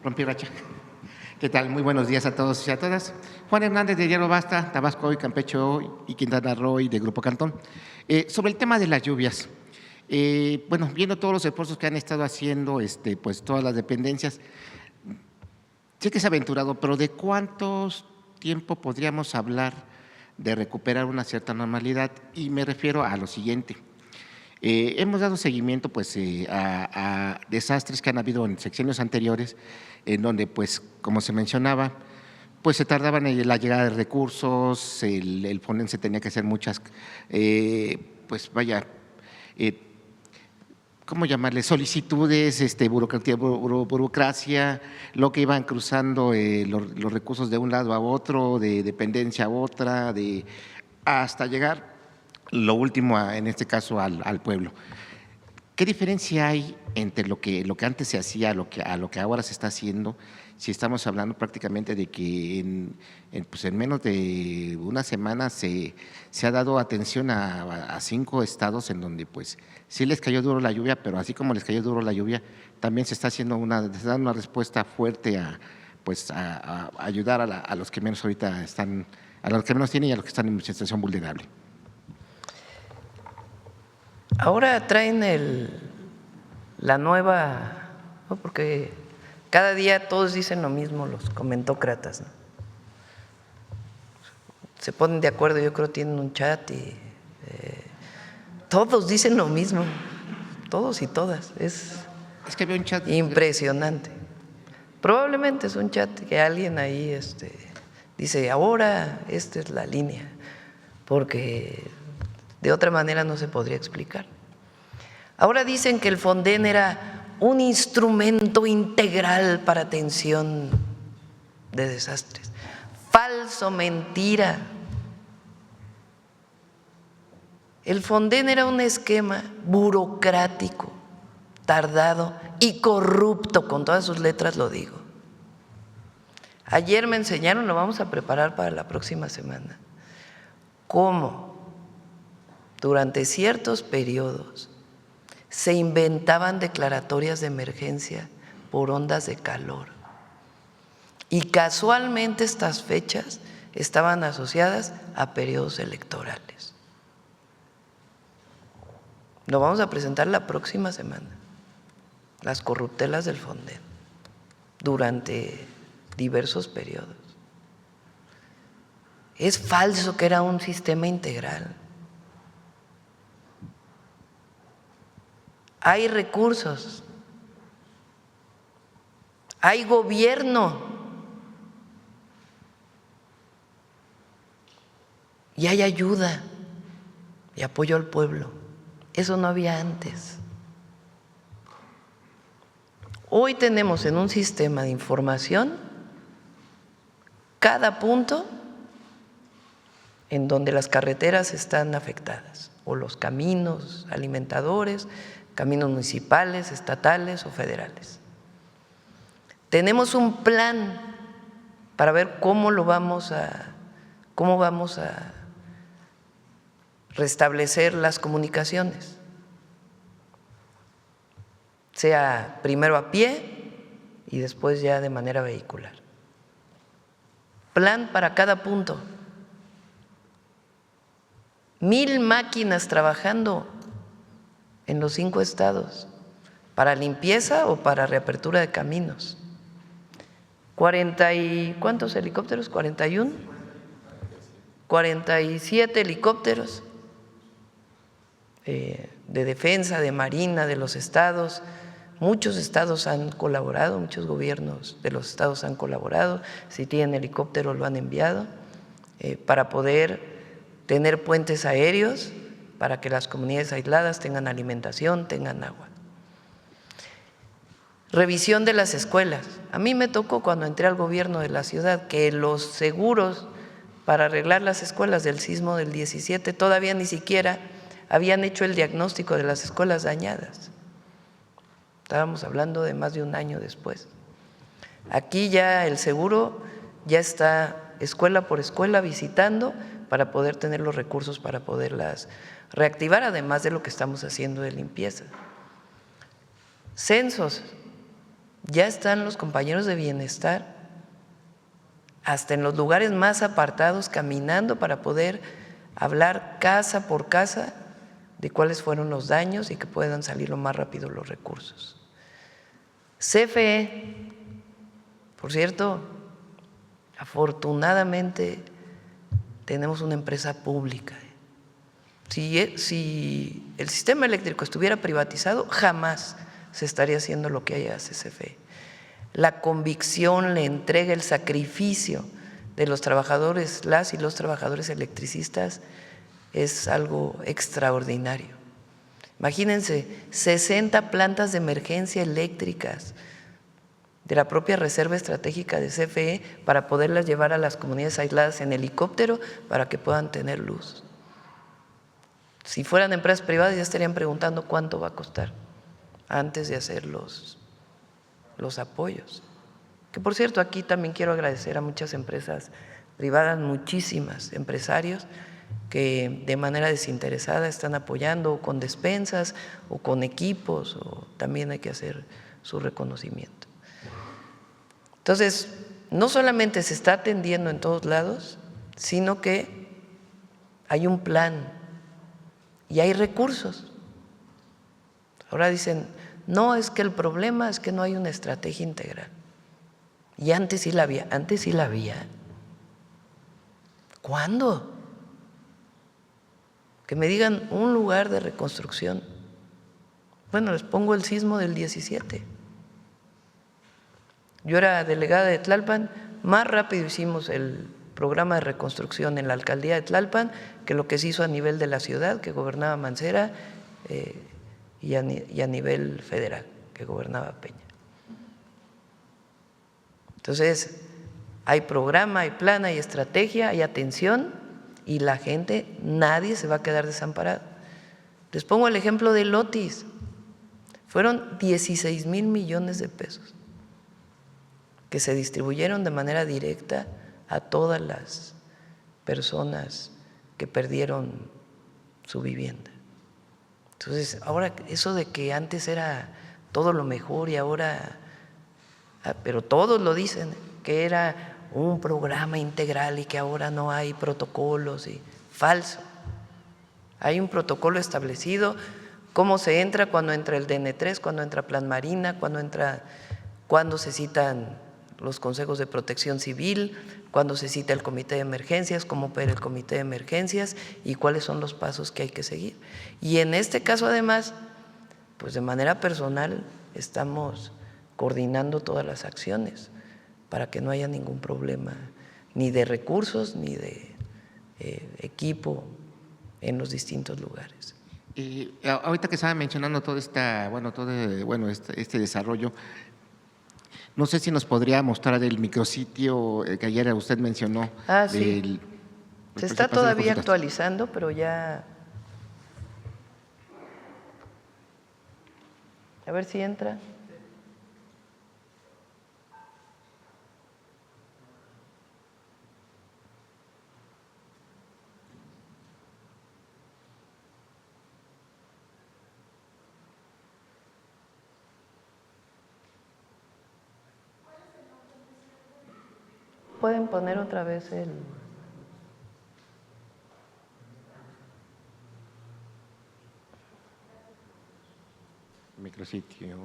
Rompí racha. ¿Qué tal? Muy buenos días a todos y a todas. Juan Hernández de Hierro Basta, Tabasco hoy, Campeche hoy y Quintana Roo de Grupo Cantón. Sobre el tema de las lluvias, bueno, viendo todos los esfuerzos que han estado haciendo pues todas las dependencias, sé que es aventurado, pero ¿de cuántos tiempo podríamos hablar de recuperar una cierta normalidad? Y me refiero a lo siguiente. Hemos dado seguimiento pues, a desastres que han habido en sexenios anteriores, en donde, pues, como se mencionaba, pues se tardaban en la llegada de recursos, el Fonden se tenía que hacer muchas, pues vaya, ¿cómo llamarle? Solicitudes, burocracia, lo que iban cruzando los recursos de un lado a otro, de dependencia a otra, hasta llegar, lo último, en este caso, al pueblo. ¿Qué diferencia hay entre lo que antes se hacía a lo que ahora se está haciendo? Si estamos hablando prácticamente de que pues en menos de una semana se ha dado atención a 5 estados en donde pues sí les cayó duro la lluvia, pero así como les cayó duro la lluvia, también se está dando una respuesta fuerte pues a ayudar a los que menos ahorita están, a los que menos tienen y a los que están en situación vulnerable. Ahora traen la nueva, ¿no? Porque cada día todos dicen lo mismo, los comentócratas, ¿no? Se ponen de acuerdo, yo creo tienen un chat y todos dicen lo mismo, todos y todas. Es que había un chat impresionante. Probablemente es un chat que alguien ahí dice, ahora esta es la línea, porque de otra manera no se podría explicar. Ahora dicen que el Fonden era un instrumento integral para atención de desastres. Falso, mentira. El Fonden era un esquema burocrático, tardado y corrupto, con todas sus letras lo digo. Ayer me enseñaron, lo vamos a preparar para la próxima semana, cómo durante ciertos periodos se inventaban declaratorias de emergencia por ondas de calor. Y casualmente estas fechas estaban asociadas a periodos electorales. Lo vamos a presentar la próxima semana, las corruptelas del Fonden, durante diversos periodos. Es falso que era un sistema integral. Hay recursos, hay gobierno y hay ayuda y apoyo al pueblo. Eso no había antes. Hoy tenemos en un sistema de información cada punto en donde las carreteras están afectadas o los caminos alimentadores, caminos municipales, estatales o federales. Tenemos un plan para ver cómo vamos a restablecer las comunicaciones, sea primero a pie y después ya de manera vehicular. Plan para cada punto. 1000 máquinas trabajando en los 5 estados, para limpieza o para reapertura de caminos. 40 y ¿cuántos helicópteros? 41, 47 helicópteros de defensa, de marina, de los estados. Muchos estados han colaborado, muchos gobiernos de los estados han colaborado. Si tienen helicópteros lo han enviado para poder tener puentes aéreos, para que las comunidades aisladas tengan alimentación, tengan agua. Revisión de las escuelas. A mí me tocó cuando entré al gobierno de la ciudad que los seguros para arreglar las escuelas del sismo del 17 todavía ni siquiera habían hecho el diagnóstico de las escuelas dañadas. Estábamos hablando de más de un año después. Aquí ya el seguro ya está escuela por escuela visitando para poder tener los recursos para poderlas reactivar, además de lo que estamos haciendo de limpieza. Censos. Ya están los compañeros de bienestar hasta en los lugares más apartados caminando para poder hablar casa por casa de cuáles fueron los daños y que puedan salir lo más rápido los recursos. CFE, por cierto, afortunadamente tenemos una empresa pública. Si el sistema eléctrico estuviera privatizado, jamás se estaría haciendo lo que hace CFE. La convicción, la entrega, el sacrificio de los trabajadores, las y los trabajadores electricistas es algo extraordinario. Imagínense, 60 plantas de emergencia eléctricas de la propia Reserva Estratégica de CFE para poderlas llevar a las comunidades aisladas en helicóptero para que puedan tener luz. Si fueran empresas privadas ya estarían preguntando cuánto va a costar antes de hacer los apoyos. Que por cierto, aquí también quiero agradecer a muchas empresas privadas, muchísimas empresarios que de manera desinteresada están apoyando con despensas o con equipos, o también hay que hacer su reconocimiento. Entonces, no solamente se está atendiendo en todos lados, sino que hay un plan y hay recursos. Ahora dicen, no, es que el problema es que no hay una estrategia integral. Y antes sí la había, antes sí la había. ¿Cuándo? Que me digan un lugar de reconstrucción. Bueno, les pongo el sismo del 17. Yo era delegada de Tlalpan, más rápido hicimos el programa de reconstrucción en la alcaldía de Tlalpan que lo que se hizo a nivel de la ciudad, que gobernaba Mancera, y a nivel federal, que gobernaba Peña. Entonces, hay programa, hay plan, hay estrategia, hay atención y la gente, nadie se va a quedar desamparado. Les pongo el ejemplo del Otis. Fueron 16,000 millones de pesos que se distribuyeron de manera directa a todas las personas que perdieron su vivienda. Entonces, ahora eso de que antes era todo lo mejor y ahora, pero todos lo dicen, que era un programa integral y que ahora no hay protocolos, y falso. Hay un protocolo establecido, cómo se entra, cuando entra el DN3, cuando entra Plan Marina, cuando se citan los consejos de protección civil, cuando se cita el comité de emergencias, cómo opera el comité de emergencias y cuáles son los pasos que hay que seguir. Y en este caso, además, pues de manera personal estamos coordinando todas las acciones para que no haya ningún problema, ni de recursos, ni de equipo en los distintos lugares. Ahorita que estaba mencionando todo este desarrollo, no sé si nos podría mostrar el micrositio que ayer usted mencionó. Sí. Se está todavía actualizando, pero ya… A ver si entra. ¿Pueden poner otra vez el… micrositio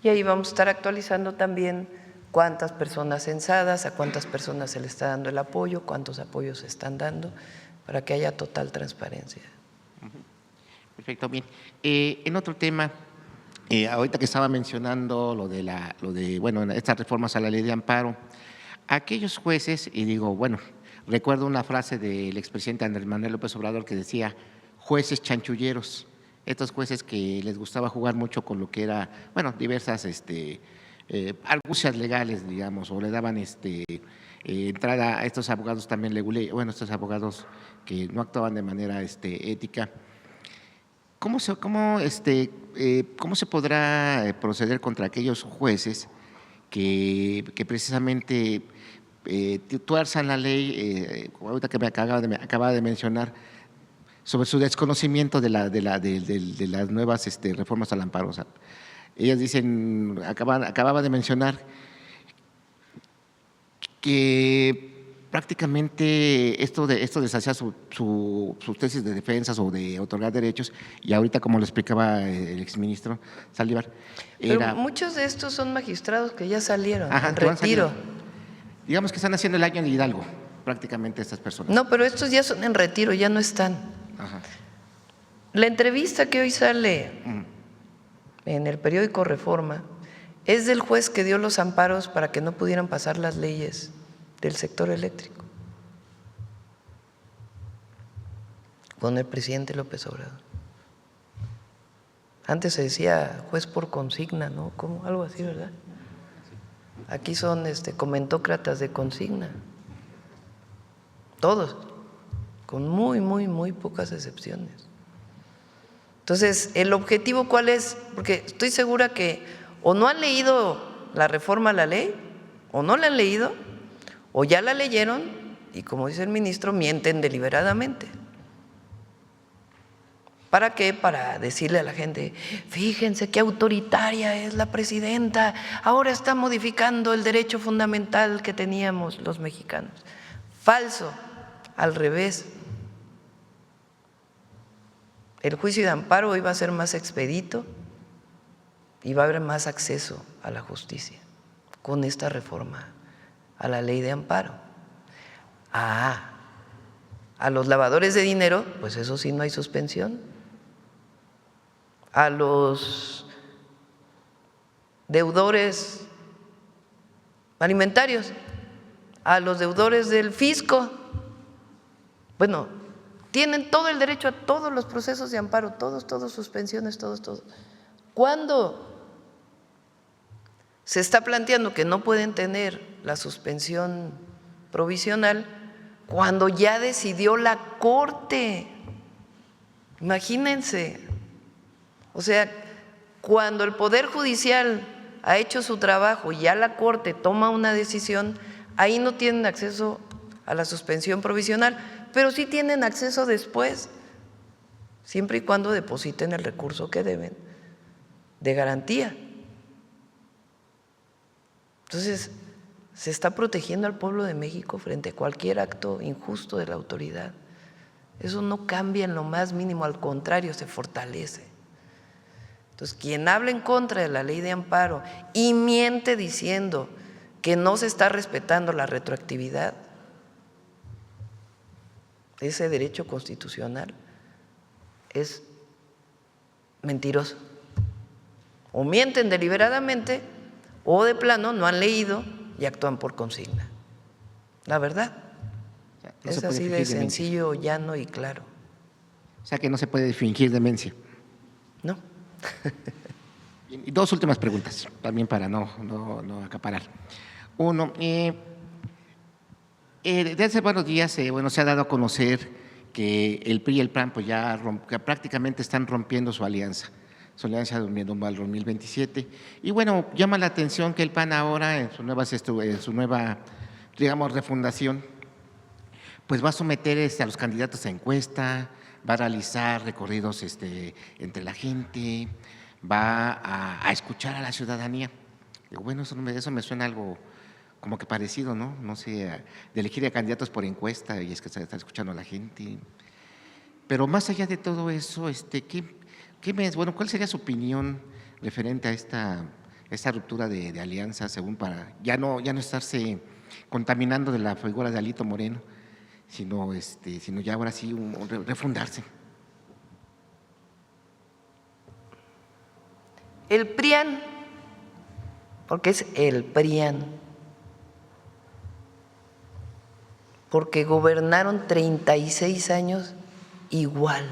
Y ahí vamos a estar actualizando también cuántas personas censadas, a cuántas personas se le está dando el apoyo, cuántos apoyos se están dando, para que haya total transparencia. Perfecto, bien. En otro tema, ahorita que estaba mencionando estas reformas a la ley de amparo, aquellos jueces, y digo, recuerdo una frase del expresidente Andrés Manuel López Obrador que decía, jueces chanchulleros, estos jueces que les gustaba jugar mucho con lo que era, diversas argucias legales, digamos, o le daban entrada a estos abogados también, estos abogados que no actuaban de manera ética. ¿Cómo se podrá proceder contra aquellos jueces que precisamente tuerzan la ley, ahorita que me acaba de mencionar, sobre su desconocimiento de las nuevas reformas al amparo. O sea, ellas dicen, acababa de mencionar que prácticamente esto deshacía sus tesis de defensas o de otorgar derechos, y ahorita, como lo explicaba el exministro Saldívar, Pero muchos de estos son magistrados que ya salieron en que van retiro. saliendo. Digamos que están haciendo el año en Hidalgo, prácticamente estas personas. No, pero estos ya son en retiro, ya no están. Ajá. La entrevista que hoy sale en el periódico Reforma es del juez que dio los amparos para que no pudieran pasar las leyes del sector eléctrico con el presidente López Obrador. Antes se decía juez por consigna, ¿no? ¿Cómo? Algo así, ¿verdad? Aquí son comentócratas de consigna, todos, con muy pocas excepciones. Entonces, ¿el objetivo cuál es? Porque estoy segura que o no han leído la reforma a la ley, o no la han leído, o ya la leyeron y, como dice el ministro, mienten deliberadamente. ¿Para qué? Para decirle a la gente, fíjense qué autoritaria es la presidenta, ahora está modificando el derecho fundamental que teníamos los mexicanos. Falso, al revés. El juicio de amparo hoy va a ser más expedito y va a haber más acceso a la justicia con esta reforma a la ley de amparo. A los lavadores de dinero, pues eso sí, no hay suspensión. A los deudores alimentarios, a los deudores del fisco, bueno, tienen todo el derecho a todos los procesos de amparo, todos, suspensiones, todos. ¿Cuándo se está planteando que no pueden tener la suspensión provisional? Cuando ya decidió la Corte. Imagínense. O sea, cuando el Poder Judicial ha hecho su trabajo y ya la Corte toma una decisión, ahí no tienen acceso a la suspensión provisional, pero sí tienen acceso después, siempre y cuando depositen el recurso que deben de garantía. Entonces, se está protegiendo al pueblo de México frente a cualquier acto injusto de la autoridad. Eso no cambia en lo más mínimo, al contrario, se fortalece. Entonces, quien habla en contra de la ley de amparo y miente diciendo que no se está respetando la retroactividad, ese derecho constitucional, es mentiroso. O mienten deliberadamente o de plano no han leído y actúan por consigna. La verdad, No es así de sencillo, llano y claro. O sea que no se puede fingir demencia. No. Y dos últimas preguntas, también para no acaparar. Uno, desde hace buenos días se ha dado a conocer que el PRI y el PAN pues que prácticamente están rompiendo su alianza rumbo al 2027. Y bueno, llama la atención que el PAN ahora en su nueva digamos, refundación, pues va a someter a los candidatos a encuesta, va a realizar recorridos entre la gente, va a escuchar a la ciudadanía. Bueno, eso me suena algo como que parecido, ¿no? No sé, de elegir a candidatos por encuesta y es que se está escuchando a la gente. Pero más allá de todo eso, ¿cuál sería su opinión referente a esta ruptura de alianza, según para ya no estarse contaminando de la figura de Alito Moreno, sino ya ahora sí refundarse? El PRIAN, porque es el PRIAN, porque gobernaron 36 años igual,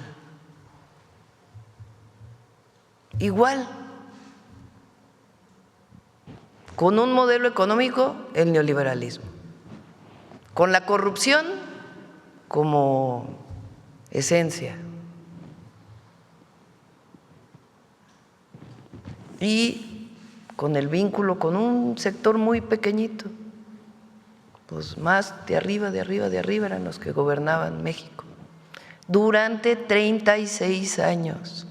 con un modelo económico, el neoliberalismo, con la corrupción como esencia y con el vínculo con un sector muy pequeñito, pues más de arriba eran los que gobernaban México. durante 36 años,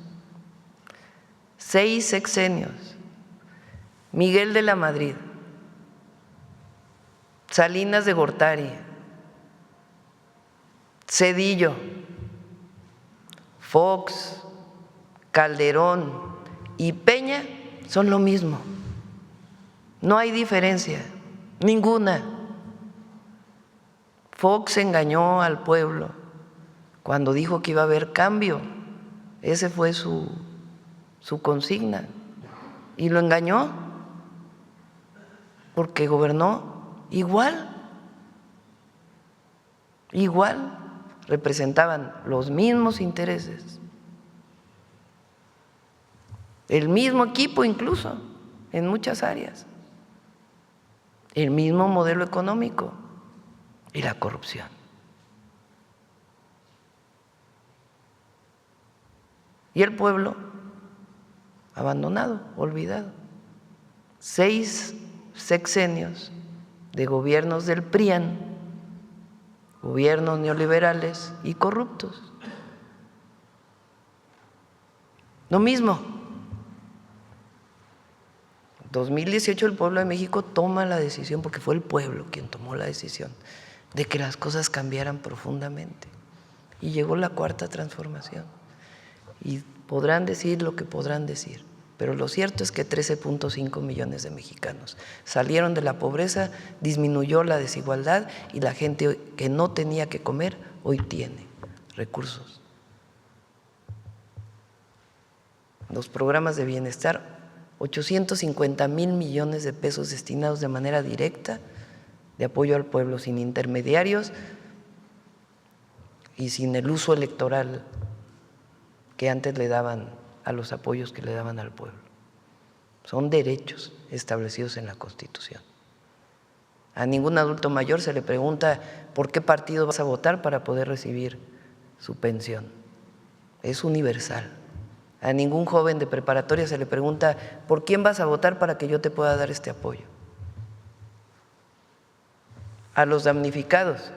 6 sexenios. Miguel de la Madrid, Salinas de Gortari, Zedillo, Fox, Calderón y Peña son lo mismo. No hay diferencia, ninguna. Fox engañó al pueblo cuando dijo que iba a haber cambio. Ese fue su consigna. Y lo engañó porque gobernó igual. Representaban los mismos intereses, el mismo equipo incluso en muchas áreas, el mismo modelo económico y la corrupción. Y el pueblo abandonado, olvidado. 6 sexenios de gobiernos del PRIAN, gobiernos neoliberales y corruptos. Lo mismo. En 2018 el pueblo de México toma la decisión, porque fue el pueblo quien tomó la decisión, de que las cosas cambiaran profundamente. Y llegó la cuarta transformación. Y podrán decir lo que podrán decir, pero lo cierto es que 13.5 millones de mexicanos salieron de la pobreza, disminuyó la desigualdad y la gente que no tenía que comer hoy tiene recursos. Los programas de bienestar, 850,000 millones de pesos destinados de manera directa de apoyo al pueblo, sin intermediarios y sin el uso electoral que antes le daban a los apoyos que le daban al pueblo. Son derechos establecidos en la Constitución. A ningún adulto mayor se le pregunta por qué partido vas a votar para poder recibir su pensión. Es universal. A ningún joven de preparatoria se le pregunta por quién vas a votar para que yo te pueda dar este apoyo. A los damnificados,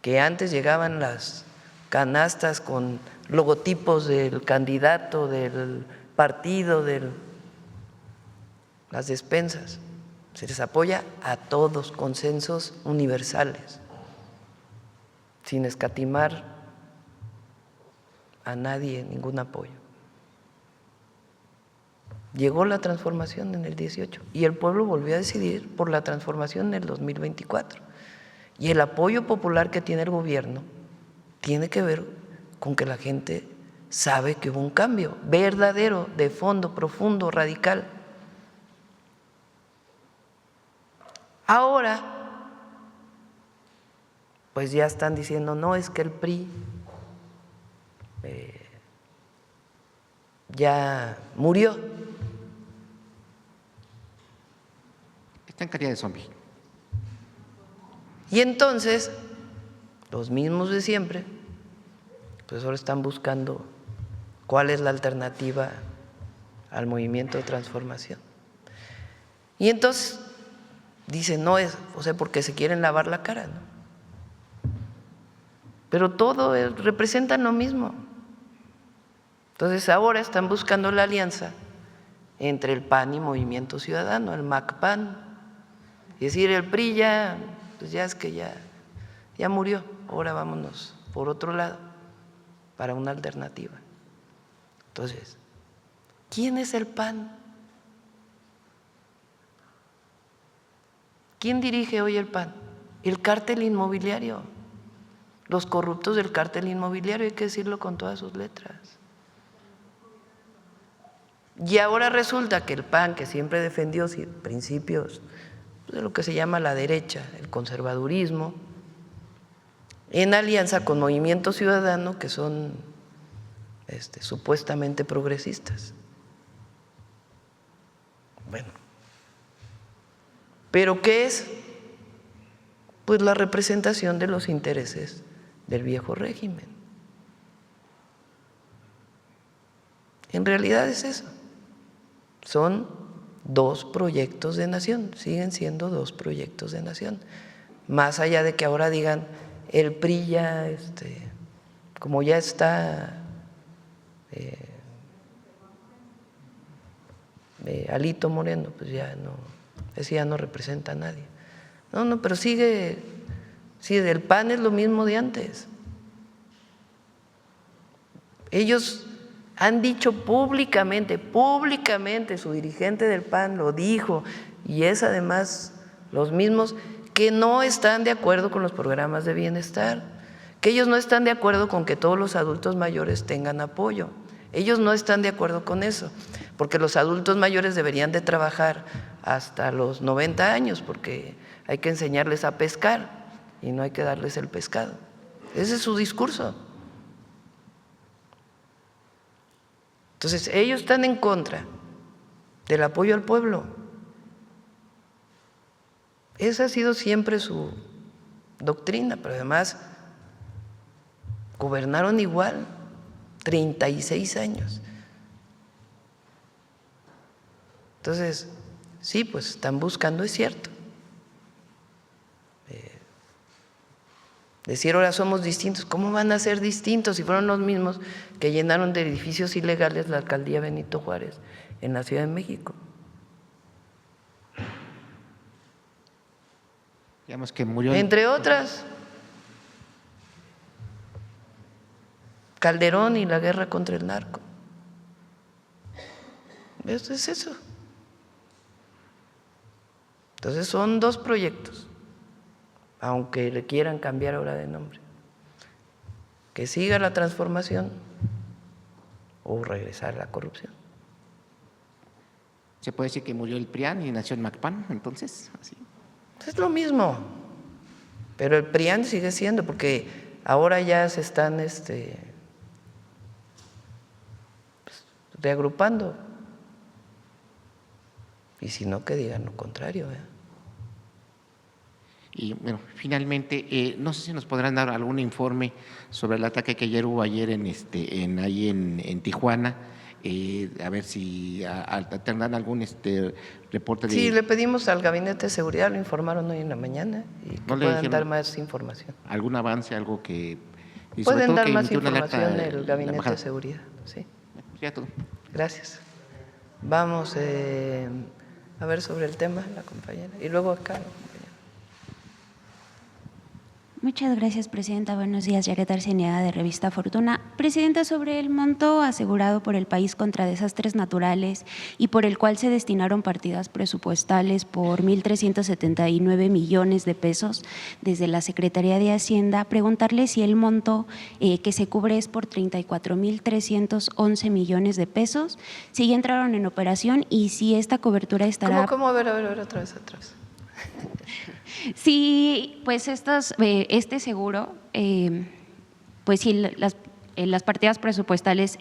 que antes llegaban las canastas con logotipos del candidato, del partido, de las despensas. Se les apoya a todos, consensos universales, sin escatimar a nadie ningún apoyo. Llegó la transformación en el 18 y el pueblo volvió a decidir por la transformación en el 2024. Y el apoyo popular que tiene el gobierno tiene que ver con que la gente sabe que hubo un cambio verdadero, de fondo, profundo, radical. Ahora, pues ya están diciendo, no, es que el PRI ya murió. Está en calidad de zombie. Y entonces, los mismos de siempre, pues ahora están buscando cuál es la alternativa al movimiento de transformación. Y entonces dicen, no es, o sea, porque se quieren lavar la cara, ¿no? Pero todo representan lo mismo. Entonces ahora están buscando la alianza entre el PAN y Movimiento Ciudadano, el MAC-PAN. Es decir, el PRI ya, pues ya es que ya murió, ahora vámonos por otro lado para una alternativa. Entonces, ¿quién es el PAN? ¿Quién dirige hoy el PAN? El cártel inmobiliario, los corruptos del cártel inmobiliario, hay que decirlo con todas sus letras. Y ahora resulta que el PAN, que siempre defendió principios de lo que se llama la derecha, el conservadurismo, en alianza con Movimiento Ciudadano, que son supuestamente progresistas. Bueno, ¿pero qué es? Pues la representación de los intereses del viejo régimen. En realidad es eso. Son 2 proyectos de nación, siguen siendo 2 proyectos de nación. Más allá de que ahora digan, el PRI ya como ya está Alito Moreno, pues ya no, ese ya no representa a nadie. No, pero sigue, el PAN es lo mismo de antes. Ellos han dicho públicamente, su dirigente del PAN lo dijo, y es además los mismos que no están de acuerdo con los programas de bienestar, que ellos no están de acuerdo con que todos los adultos mayores tengan apoyo. Ellos no están de acuerdo con eso, porque los adultos mayores deberían de trabajar hasta los 90 años, porque hay que enseñarles a pescar y no hay que darles el pescado. Ese es su discurso. Entonces, ellos están en contra del apoyo al pueblo. Esa ha sido siempre su doctrina, pero además gobernaron igual 36 años. Entonces, sí, pues están buscando, es cierto. Decir ahora somos distintos, ¿cómo van a ser distintos si fueron los mismos que llenaron de edificios ilegales la alcaldía Benito Juárez en la Ciudad de México? Digamos que murió. Entre otras, Calderón y la guerra contra el narco. Eso es eso. Entonces son dos proyectos, aunque le quieran cambiar ahora de nombre. Que siga la transformación o regresar a la corrupción. ¿Se puede decir que murió el PRIAN y nació el MACPAN, entonces? Así. Es lo mismo, pero el PRIAN sigue siendo, porque ahora ya se están reagrupando. Y si no, que digan lo contrario. Y bueno, finalmente, no sé si nos podrán dar algún informe sobre el ataque que hubo ayer en Tijuana, a ver si tendrán algún reporte. Sí, le pedimos al Gabinete de Seguridad, lo informaron hoy en la mañana, y que puedan dar más información. ¿Algún avance, algo que… Pueden dar más información el Gabinete de Seguridad, sí. Ya todo. Gracias. Vamos a ver sobre el tema, la compañera, y luego acá. Muchas gracias, Presidenta. Buenos días, Yaret Arciniega, de Revista Fortuna. Presidenta, sobre el monto asegurado por el país contra desastres naturales y por el cual se destinaron partidas presupuestales por 1.379 millones de pesos desde la Secretaría de Hacienda, preguntarle si el monto que se cubre es por 34.311 millones de pesos, si ya entraron en operación y si esta cobertura estará… ¿Cómo? A ver, otra vez. Sí, pues este seguro, pues sí, las partidas presupuestales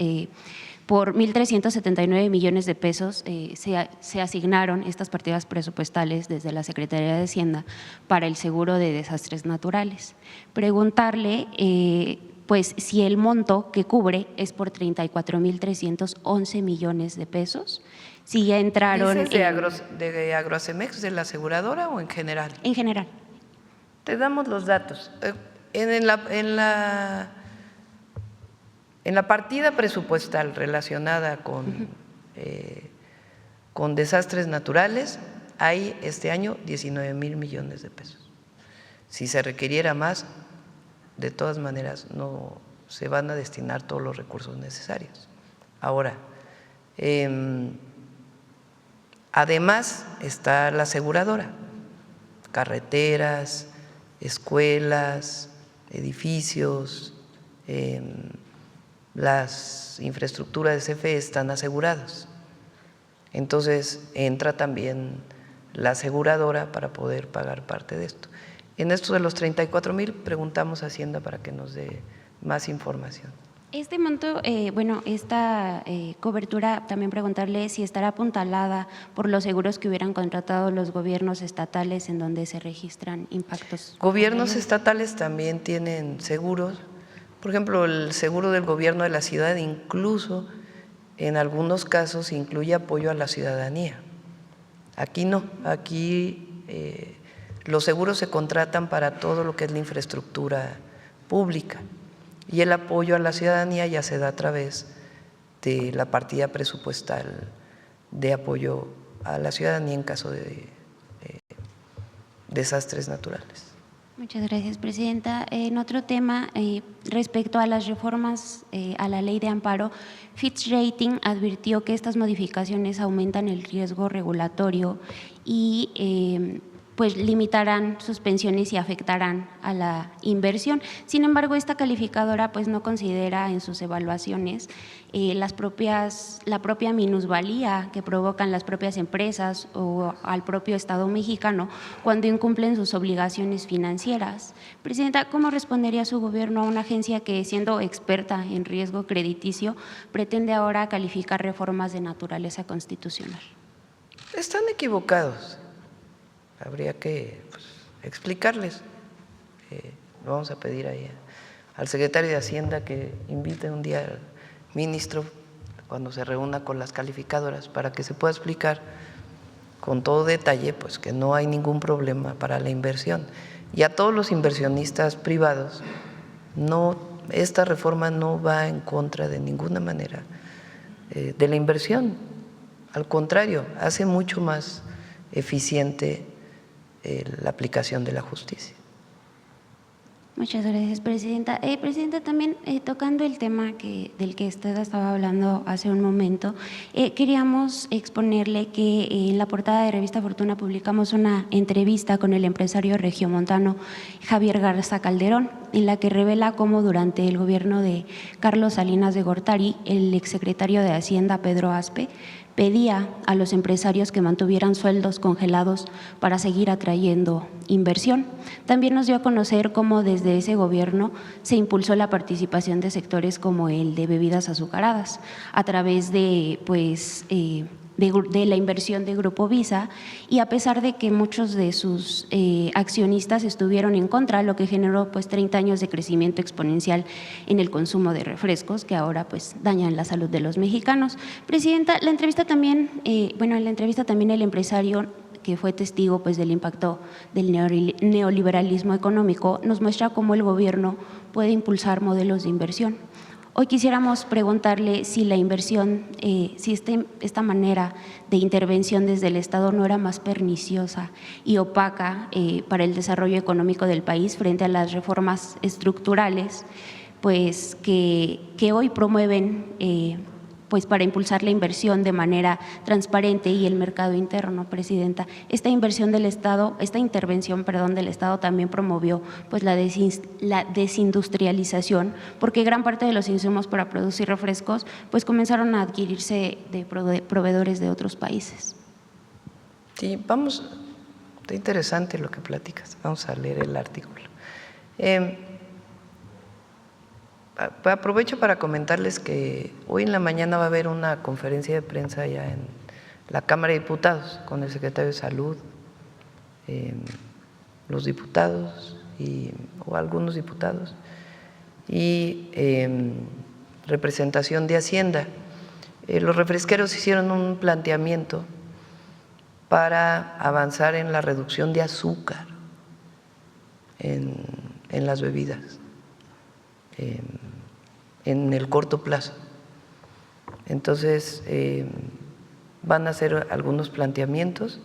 por 1.379 millones de pesos se asignaron estas partidas presupuestales desde la Secretaría de Hacienda para el seguro de desastres naturales. Preguntarle pues si el monto que cubre es por 34.311 millones de pesos. Si ya entraron… ¿Dices de Agrocemex, de la aseguradora o en general? En general. Te damos los datos. En la partida presupuestal relacionada con desastres naturales hay este año 19,000 millones de pesos. Si se requiriera más, de todas maneras no se van a destinar todos los recursos necesarios. Ahora, además está la aseguradora, carreteras, escuelas, edificios, las infraestructuras de CFE están aseguradas. Entonces entra también la aseguradora para poder pagar parte de esto. En esto de los 34,000 preguntamos a Hacienda para que nos dé más información. Este monto, esta cobertura, también preguntarle si estará apuntalada por los seguros que hubieran contratado los gobiernos estatales en donde se registran impactos. Gobiernos estatales también tienen seguros, por ejemplo, el seguro del gobierno de la ciudad incluso en algunos casos incluye apoyo a la ciudadanía. Aquí no, aquí los seguros se contratan para todo lo que es la infraestructura pública. Y el apoyo a la ciudadanía ya se da a través de la partida presupuestal de apoyo a la ciudadanía en caso de desastres naturales. Muchas gracias, presidenta. En otro tema, respecto a las reformas a la ley de amparo, Fitch Rating advirtió que estas modificaciones aumentan el riesgo regulatorio y pues limitarán suspensiones y afectarán a la inversión. Sin embargo, esta calificadora pues no considera en sus evaluaciones la propia minusvalía que provocan las propias empresas o al propio Estado mexicano cuando incumplen sus obligaciones financieras. Presidenta, ¿cómo respondería su gobierno a una agencia que, siendo experta en riesgo crediticio, pretende ahora calificar reformas de naturaleza constitucional? Están equivocados. Habría que explicarles. Vamos a pedir ahí al secretario de Hacienda que invite un día al ministro cuando se reúna con las calificadoras para que se pueda explicar con todo detalle pues que no hay ningún problema para la inversión. Y a todos los inversionistas privados, esta reforma no va en contra de ninguna manera de la inversión. Al contrario, hace mucho más eficiente la aplicación de la justicia. Muchas gracias, presidenta. Presidenta, también tocando el tema del que usted estaba hablando hace un momento, queríamos exponerle que en la portada de Revista Fortuna publicamos una entrevista con el empresario regiomontano Javier Garza Calderón, en la que revela cómo durante el gobierno de Carlos Salinas de Gortari, el exsecretario de Hacienda Pedro Aspe pedía a los empresarios que mantuvieran sueldos congelados para seguir atrayendo inversión. También nos dio a conocer cómo desde ese gobierno se impulsó la participación de sectores como el de bebidas azucaradas a través de de la inversión de Grupo Visa, y a pesar de que muchos de sus accionistas estuvieron en contra, lo que generó 30 años de crecimiento exponencial en el consumo de refrescos que ahora dañan la salud de los mexicanos. Presidenta, en la entrevista también el empresario que fue testigo del impacto del neoliberalismo económico nos muestra cómo el gobierno puede impulsar modelos de inversión. Hoy quisiéramos preguntarle si la inversión, si esta manera de intervención desde el Estado no era más perniciosa y opaca para el desarrollo económico del país frente a las reformas estructurales que hoy promueven para impulsar la inversión de manera transparente y el mercado interno, presidenta. Esta intervención del Estado también promovió la desindustrialización, porque gran parte de los insumos para producir refrescos comenzaron a adquirirse de proveedores de otros países. Sí, está interesante lo que platicas. Vamos a leer el artículo. Aprovecho para comentarles que hoy en la mañana va a haber una conferencia de prensa allá en la Cámara de Diputados con el secretario de Salud, los diputados o algunos diputados y representación de Hacienda. Los refresqueros hicieron un planteamiento para avanzar en la reducción de azúcar en las bebidas en el corto plazo. Entonces, van a hacer algunos planteamientos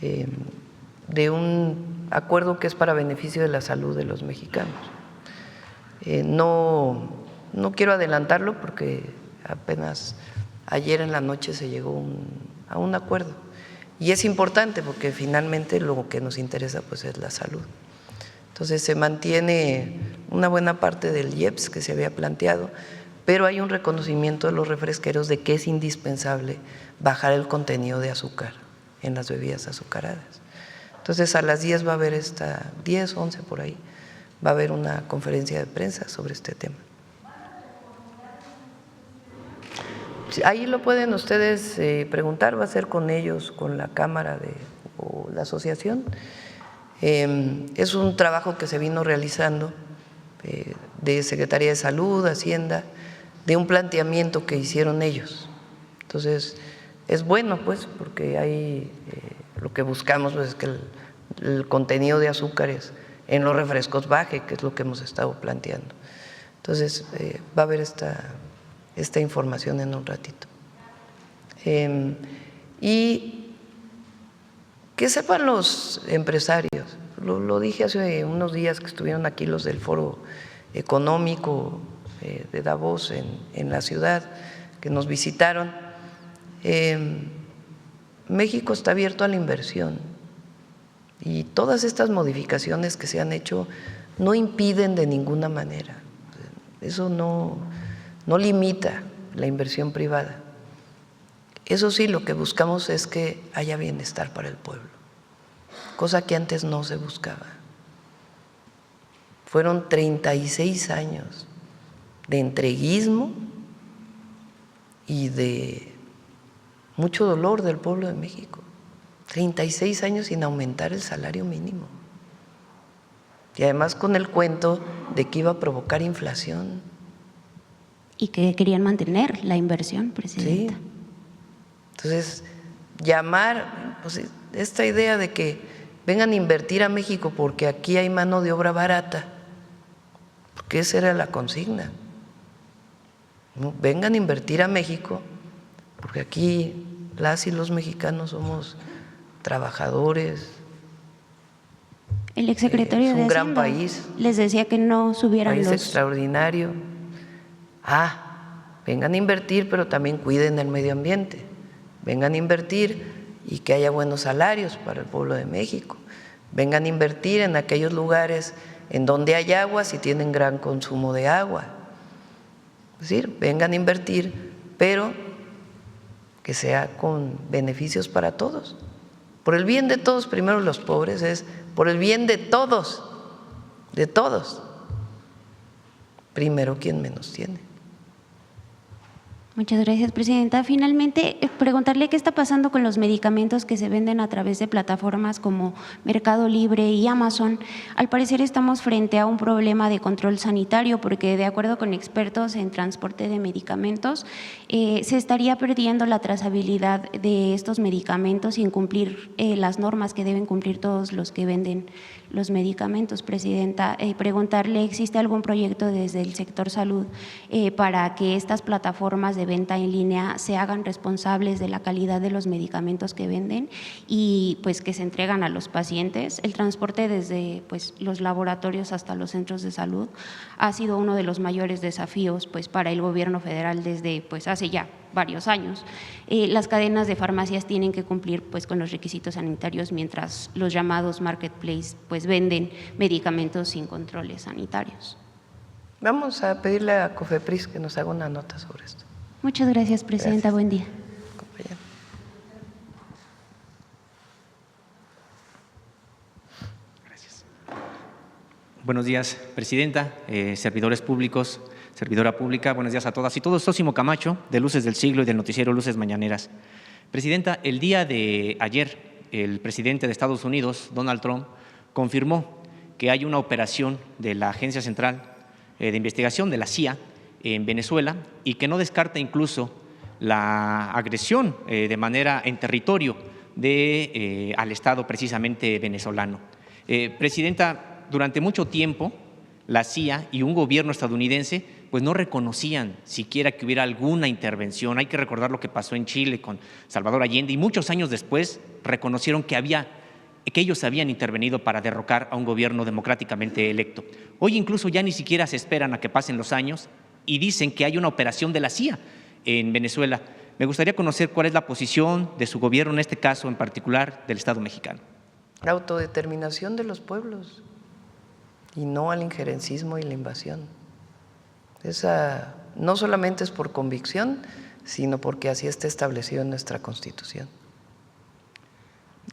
de un acuerdo que es para beneficio de la salud de los mexicanos. No quiero adelantarlo porque apenas ayer en la noche se llegó a un acuerdo y es importante porque finalmente lo que nos interesa es la salud. Entonces se mantiene una buena parte del IEPS que se había planteado, pero hay un reconocimiento de los refresqueros de que es indispensable bajar el contenido de azúcar en las bebidas azucaradas. Entonces a las 10 va a haber 10, 11 por ahí, va a haber una conferencia de prensa sobre este tema. Ahí lo pueden ustedes preguntar, va a ser con ellos, con la Cámara o la asociación. Es un trabajo que se vino realizando de Secretaría de Salud, Hacienda, de un planteamiento que hicieron ellos. Entonces, es bueno porque lo que buscamos es que el contenido de azúcares en los refrescos baje, que es lo que hemos estado planteando. Entonces, va a haber esta información en un ratito. Y que sepan los empresarios, lo dije hace unos días que estuvieron aquí los del Foro Económico de Davos en la ciudad, que nos visitaron. México está abierto a la inversión y todas estas modificaciones que se han hecho no impiden de ninguna manera, eso no limita la inversión privada. Eso sí, lo que buscamos es que haya bienestar para el pueblo, cosa que antes no se buscaba. Fueron 36 años de entreguismo y de mucho dolor del pueblo de México. 36 años sin aumentar el salario mínimo. Y además con el cuento de que iba a provocar inflación. Y que querían mantener la inversión, presidenta. Sí. Entonces, llamar, pues, esta idea de que vengan a invertir a México porque aquí hay mano de obra barata, porque esa era la consigna. ¿No? Vengan a invertir a México porque aquí las y los mexicanos somos trabajadores. El exsecretario de un gran Hacienda país. les decía que no subieran País los… extraordinario. Vengan a invertir, pero también cuiden el medio ambiente. Vengan a invertir y que haya buenos salarios para el pueblo de México. Vengan a invertir en aquellos lugares en donde hay agua si tienen gran consumo de agua. Es decir, vengan a invertir, pero que sea con beneficios para todos. Por el bien de todos, primero los pobres, es por el bien de todos, primero quien menos tiene. Muchas gracias, presidenta. Finalmente, preguntarle qué está pasando con los medicamentos que se venden a través de plataformas como Mercado Libre y Amazon. Al parecer estamos frente a un problema de control sanitario porque, de acuerdo con expertos en transporte de medicamentos, se estaría perdiendo la trazabilidad de estos medicamentos sin cumplir las normas que deben cumplir todos los que venden los medicamentos. Presidenta, preguntarle, ¿existe algún proyecto desde el sector salud para que estas plataformas de venta en línea se hagan responsables de la calidad de los medicamentos que venden y pues que se entregan a los pacientes? El transporte desde pues los laboratorios hasta los centros de salud ha sido uno de los mayores desafíos pues para el gobierno federal desde pues hace ya varios años. Las cadenas de farmacias tienen que cumplir pues con los requisitos sanitarios mientras los llamados marketplace pues venden medicamentos sin controles sanitarios. Vamos a pedirle a COFEPRIS que nos haga una nota sobre esto. Muchas gracias, presidenta. Gracias. Buen día. Compañero. Gracias. Buenos días, presidenta, servidores públicos, servidora pública. Buenos días a todas y todos. Sósimo Camacho, de Luces del Siglo y del noticiero Luces Mañaneras. Presidenta, el día de ayer, el presidente de Estados Unidos, Donald Trump, confirmó que hay una operación de la Agencia Central de Investigación, de la CIA, en Venezuela, y que no descarta incluso la agresión de manera en territorio al Estado precisamente venezolano. Presidenta, durante mucho tiempo la CIA y un gobierno estadounidense pues no reconocían siquiera que hubiera alguna intervención. Hay que recordar lo que pasó en Chile con Salvador Allende y muchos años después reconocieron que ellos habían intervenido para derrocar a un gobierno democráticamente electo. Hoy incluso ya ni siquiera se esperan a que pasen los años y dicen que hay una operación de la CIA en Venezuela. Me gustaría conocer cuál es la posición de su gobierno en este caso en particular del Estado mexicano. La autodeterminación de los pueblos y no al injerencismo y la invasión. Esa no solamente es por convicción, sino porque así está establecido en nuestra Constitución.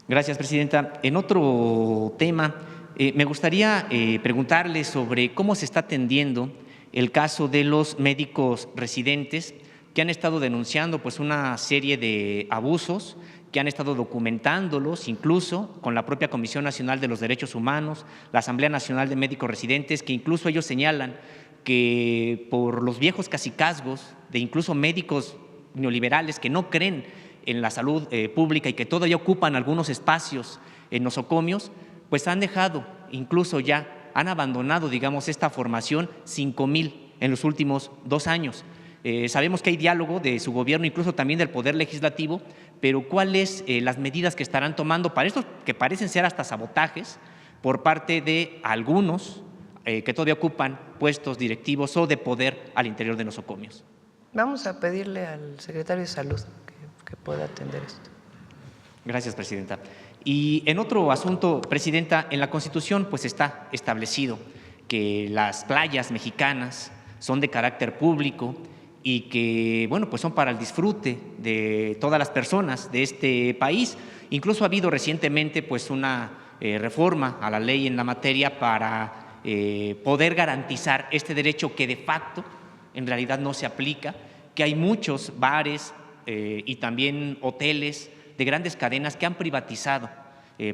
Gracias, presidenta. En otro tema, me gustaría preguntarle sobre cómo se está atendiendo el caso de los médicos residentes que han estado denunciando pues una serie de abusos, que han estado documentándolos incluso con la propia Comisión Nacional de los Derechos Humanos, la Asamblea Nacional de Médicos Residentes, que incluso ellos señalan que por los viejos cacicazgos de incluso médicos neoliberales que no creen en la salud pública y que todavía ocupan algunos espacios en nosocomios, pues han dejado incluso ya, han abandonado, digamos, esta formación 5,000 en los últimos 2 años. Sabemos que hay diálogo de su gobierno, incluso también del Poder Legislativo, pero ¿cuáles las medidas que estarán tomando para estos que parecen ser hasta sabotajes por parte de algunos que todavía ocupan puestos directivos o de poder al interior de nosocomios? Vamos a pedirle al secretario de Salud que pueda atender esto. Gracias, Presidenta. Y en otro asunto, Presidenta, en la Constitución pues está establecido que las playas mexicanas son de carácter público y que, bueno, pues son para el disfrute de todas las personas de este país. Incluso ha habido recientemente pues una reforma a la ley en la materia para poder garantizar este derecho que de facto en realidad no se aplica, que hay muchos bares y también hoteles de grandes cadenas que han privatizado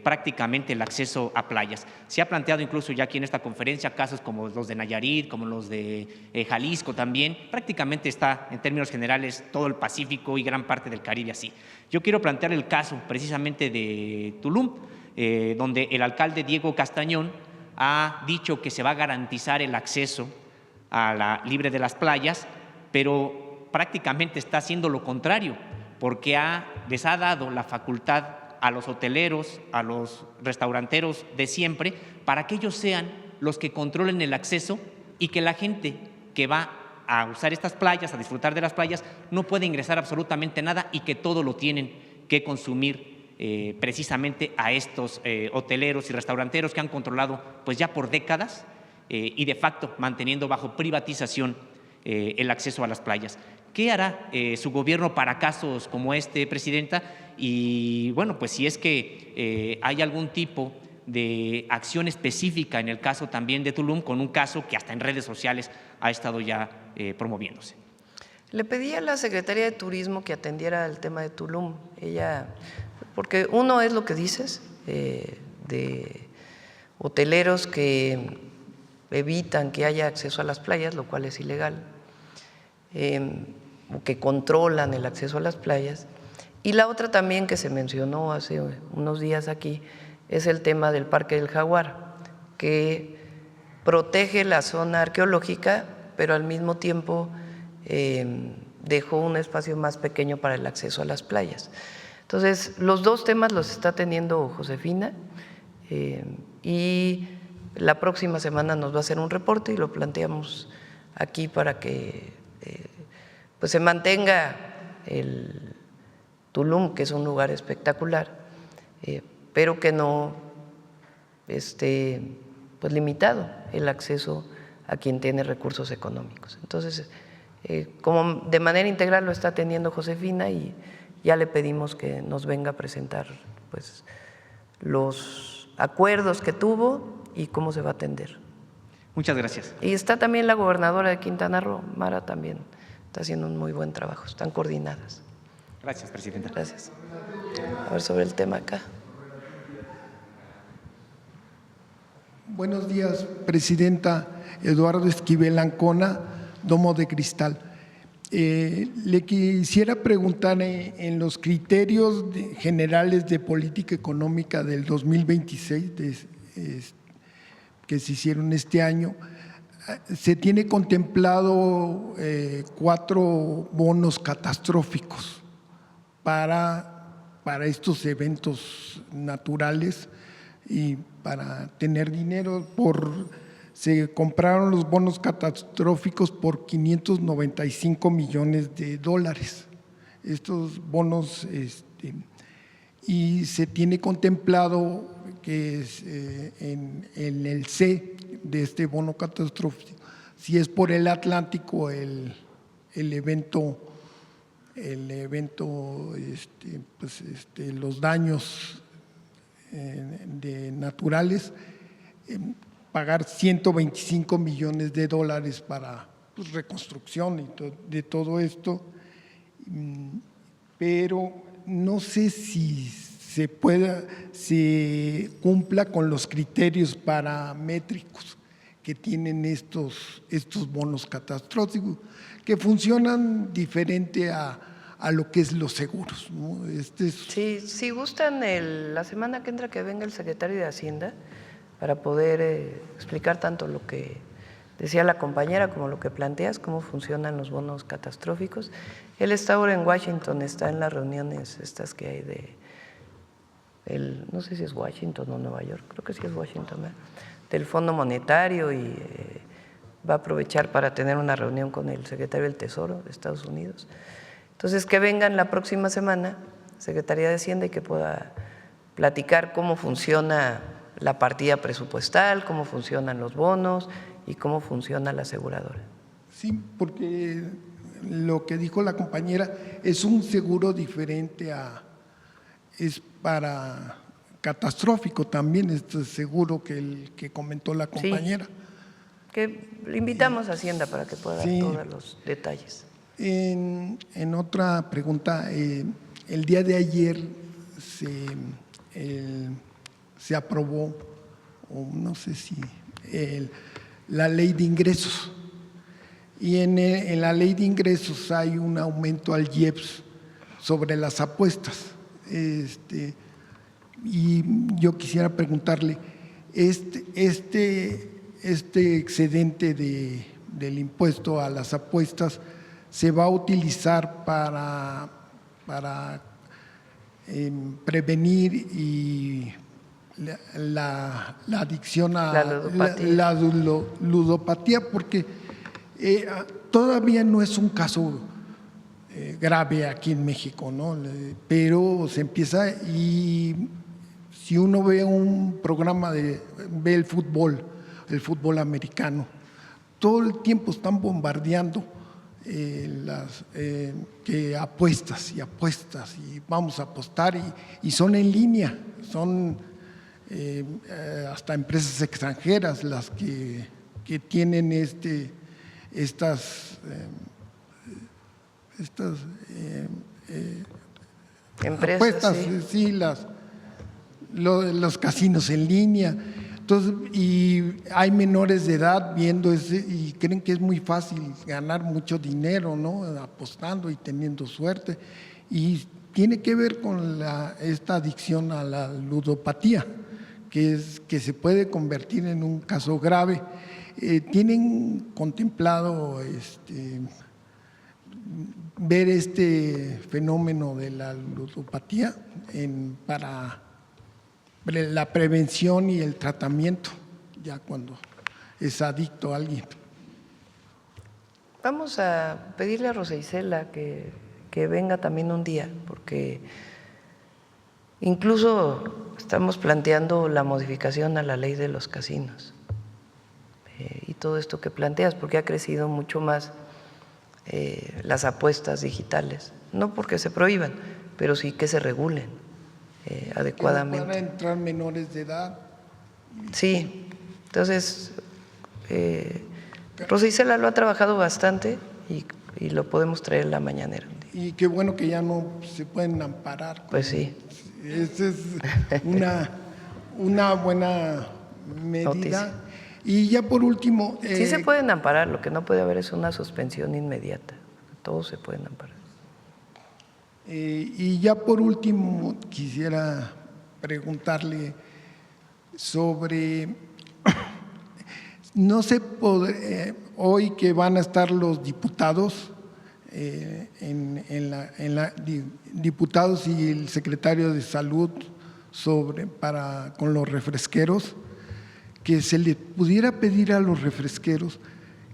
prácticamente el acceso a playas. Se ha planteado incluso ya aquí en esta conferencia casos como los de Nayarit, como los de Jalisco también. Prácticamente está, en términos generales, todo el Pacífico y gran parte del Caribe así. Yo quiero plantear el caso precisamente de Tulum, donde el alcalde Diego Castañón ha dicho que se va a garantizar el acceso a la libre de las playas, pero prácticamente está haciendo lo contrario, porque les ha dado la facultad a los hoteleros, a los restauranteros de siempre, para que ellos sean los que controlen el acceso y que la gente que va a usar estas playas, a disfrutar de las playas, no puede ingresar absolutamente nada y que todo lo tienen que consumir precisamente a estos hoteleros y restauranteros que han controlado pues ya por décadas y de facto manteniendo bajo privatización el acceso a las playas. ¿Qué hará su gobierno para casos como este, Presidenta? Y bueno, pues si es que hay algún tipo de acción específica en el caso también de Tulum, con un caso que hasta en redes sociales ha estado ya promoviéndose. Le pedí a la Secretaría de Turismo que atendiera el tema de Tulum. Porque uno es lo que dices, de hoteleros que evitan que haya acceso a las playas, lo cual es ilegal, o que controlan el acceso a las playas. Y la otra también que se mencionó hace unos días aquí es el tema del Parque del Jaguar, que protege la zona arqueológica, pero al mismo tiempo dejó un espacio más pequeño para el acceso a las playas. Entonces, los dos temas los está teniendo Josefina y la próxima semana nos va a hacer un reporte y lo planteamos aquí para que pues se mantenga el Tulum, que es un lugar espectacular, pero que no esté pues limitado el acceso a quien tiene recursos económicos. Entonces, como de manera integral lo está atendiendo Josefina y ya le pedimos que nos venga a presentar pues los acuerdos que tuvo y cómo se va a atender. Muchas gracias. Y está también la gobernadora de Quintana Roo, Mara, también está haciendo un muy buen trabajo, están coordinadas. Gracias, Presidenta. Gracias. A ver, sobre el tema acá. Buenos días, Presidenta. Eduardo Esquivel Ancona, Domo de Cristal. Le quisiera preguntar en los criterios generales de política económica del 2026 que se hicieron este año, se tiene contemplado 4 bonos catastróficos para estos eventos naturales y para tener dinero. Se compraron los bonos catastróficos por $595 millones. Estos bonos y se tiene contemplado que es, en el C de este bono catastrófico, si es por el Atlántico el evento los daños naturales, pagar $125 millones para reconstrucción y de todo esto, pero no sé si se cumpla con los criterios paramétricos que tienen estos bonos catastróficos, que funcionan diferente a lo que es los seguros, ¿no? Sí, si gustan, la semana que entra que venga el secretario de Hacienda para poder explicar tanto lo que decía la compañera, como lo que planteas, cómo funcionan los bonos catastróficos. Él está ahora en Washington, está en las reuniones estas que hay no sé si es Washington o Nueva York, creo que sí es Washington, ¿verdad?, del Fondo Monetario, y va a aprovechar para tener una reunión con el secretario del Tesoro de Estados Unidos. Entonces, que vengan la próxima semana, Secretaría de Hacienda, y que pueda platicar cómo funciona la partida presupuestal, cómo funcionan los bonos y cómo funciona la aseguradora. Sí, porque lo que dijo la compañera es un seguro diferente es para catastrófico también, este seguro que el que comentó la compañera. Sí, que le invitamos a Hacienda para que pueda dar todos los detalles. En otra pregunta, el día de ayer se aprobó, o no sé si, la ley de ingresos. Y en la ley de ingresos hay un aumento al IEPS sobre las apuestas. Y yo quisiera preguntarle, este excedente del impuesto a las apuestas se va a utilizar para prevenir y la adicción a la ludopatía, porque todavía no es un caso grave aquí en México, ¿no? Pero se empieza, y si uno ve un programa ve el fútbol americano, todo el tiempo están bombardeando que apuestas y apuestas y vamos a apostar, y son en línea, son hasta empresas extranjeras las que tienen estas empresas, apuestas, sí, los casinos en línea. Entonces, y hay menores de edad viendo y creen que es muy fácil ganar mucho dinero, ¿no?, apostando y teniendo suerte, y tiene que ver con esta adicción a la ludopatía, que se puede convertir en un caso grave. ¿Tienen contemplado ver este fenómeno de la ludopatía para la prevención y el tratamiento ya cuando es adicto a alguien? Vamos a pedirle a Rosa Isela que venga también un día, porque incluso estamos planteando la modificación a la ley de los casinos y todo esto que planteas, porque ha crecido mucho más las apuestas digitales, no porque se prohíban, pero sí que se regulen adecuadamente. ¿Van a entrar menores de edad? Sí, entonces Rosa Isela lo ha trabajado bastante y lo podemos traer en la mañanera. Y qué bueno que ya no se pueden amparar. Pues sí. Esa es una buena medida. Noticia. Y ya por último… Sí se pueden amparar, lo que no puede haber es una suspensión inmediata. Todos se pueden amparar. Y ya por último quisiera preguntarle sobre… No sé, hoy que van a estar los diputados, diputados y el secretario de Salud con los refresqueros, que se le pudiera pedir a los refresqueros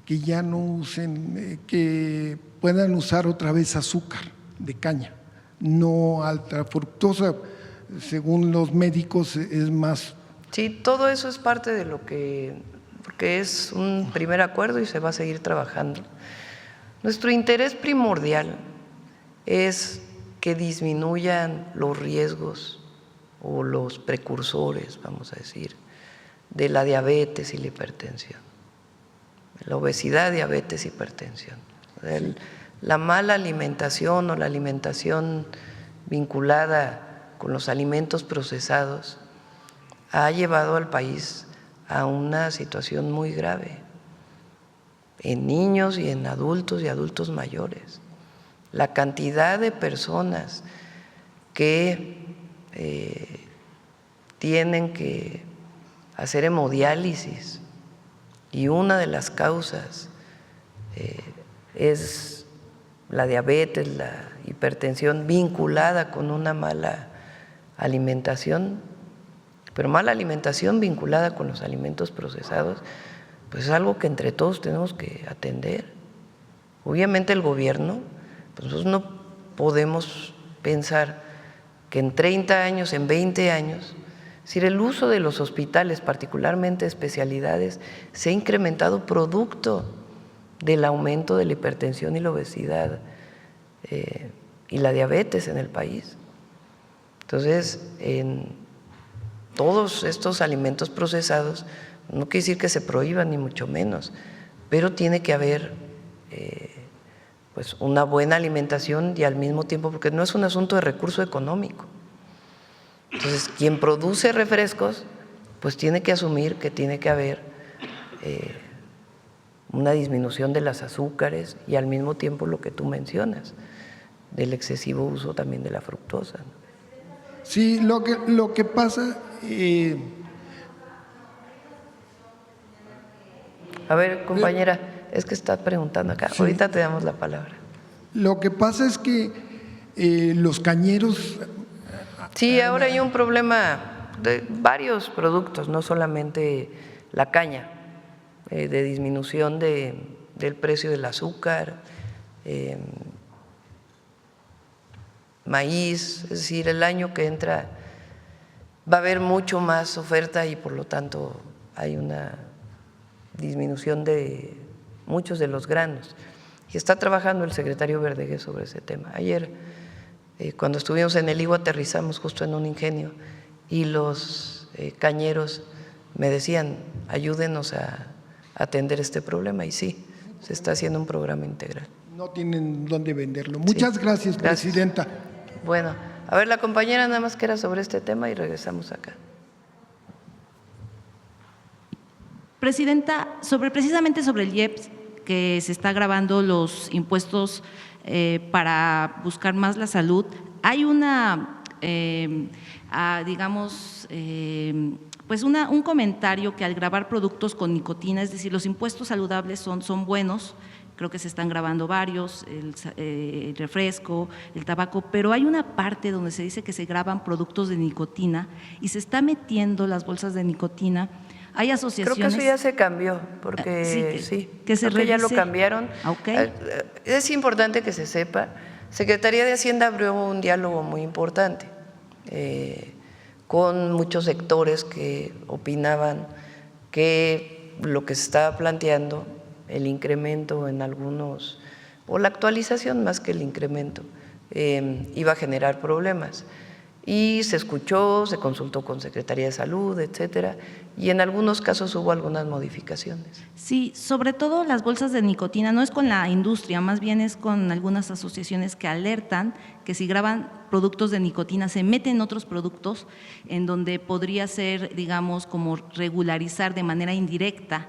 que ya no usen, que puedan usar otra vez azúcar de caña, no alta fructosa, según los médicos es más. Sí, todo eso es parte de porque es un primer acuerdo y se va a seguir trabajando. Nuestro interés primordial es que disminuyan los riesgos o los precursores, vamos a decir, de la diabetes y la hipertensión, la obesidad, diabetes, hipertensión. La mala alimentación o la alimentación vinculada con los alimentos procesados ha llevado al país a una situación muy grave en niños y en adultos y adultos mayores. La cantidad de personas que tienen que hacer hemodiálisis y una de las causas es la diabetes, la hipertensión vinculada con una mala alimentación, pero mala alimentación vinculada con los alimentos procesados, pues es algo que entre todos tenemos que atender. Obviamente el gobierno, pues nosotros no podemos pensar que en 30 años, en 20 años, es decir, el uso de los hospitales, particularmente especialidades, se ha incrementado producto del aumento de la hipertensión y la obesidad y la diabetes en el país. Entonces, en todos estos alimentos procesados, no quiere decir que se prohíban ni mucho menos, pero tiene que haber pues una buena alimentación y al mismo tiempo, porque no es un asunto de recurso económico. Entonces, quien produce refrescos, pues tiene que asumir que tiene que haber una disminución de las azúcares y al mismo tiempo lo que tú mencionas, del excesivo uso también de la fructosa, ¿no? Sí, lo que pasa… A ver, compañera, es que está preguntando acá. Sí. Ahorita te damos la palabra. Lo que pasa es que los cañeros… Sí, ahora hay un problema de varios productos, no solamente la caña, de disminución del precio del azúcar, maíz, es decir, el año que entra va a haber mucho más oferta y por lo tanto hay una disminución de muchos de los granos. Y está trabajando el secretario Verdeguer sobre ese tema. Ayer, cuando estuvimos en el Igu, aterrizamos justo en un ingenio y los cañeros me decían, ayúdenos a atender este problema. Y sí, se está haciendo un programa integral. No tienen dónde venderlo. Muchas gracias, presidenta. Bueno, a ver, la compañera nada más que era sobre este tema y regresamos acá. Presidenta, precisamente sobre el IEPS, que se está agravando los impuestos para buscar más la salud, hay una, digamos, pues un comentario que al gravar productos con nicotina, es decir, los impuestos saludables son buenos, creo que se están grabando varios, el refresco, el tabaco, pero hay una parte donde se dice que se graban productos de nicotina y se está metiendo las bolsas de nicotina. Hay asociaciones… Creo que eso ya se cambió, porque que se creo que ya lo cambiaron. Okay. Es importante que se sepa, Secretaría de Hacienda abrió un diálogo muy importante con muchos sectores que opinaban que lo que se estaba planteando, el incremento en algunos, o la actualización más que el incremento, iba a generar problemas. Y se escuchó, se consultó con Secretaría de Salud, etcétera, y en algunos casos hubo algunas modificaciones. Sí, sobre todo las bolsas de nicotina, no es con la industria, más bien es con algunas asociaciones que alertan que si graban productos de nicotina se meten otros productos en donde podría ser, digamos, como regularizar de manera indirecta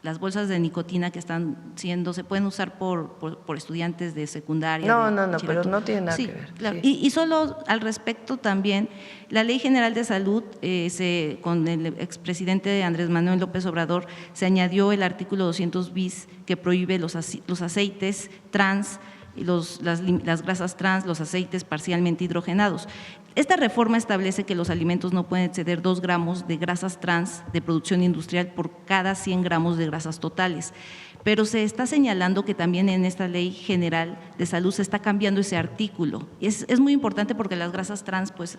las bolsas de nicotina que están siendo, se pueden usar por estudiantes de secundaria. No, pero no tiene nada que ver. Claro. Sí. Y solo al respecto también, la Ley General de Salud, con el expresidente Andrés Manuel López Obrador, se añadió el artículo 200 bis que prohíbe los aceites trans, las grasas trans, los aceites parcialmente hidrogenados. Esta reforma establece que los alimentos no pueden exceder 2 gramos de grasas trans de producción industrial por cada 100 gramos de grasas totales, pero se está señalando que también en esta Ley General de Salud se está cambiando ese artículo. Es muy importante porque las grasas trans pues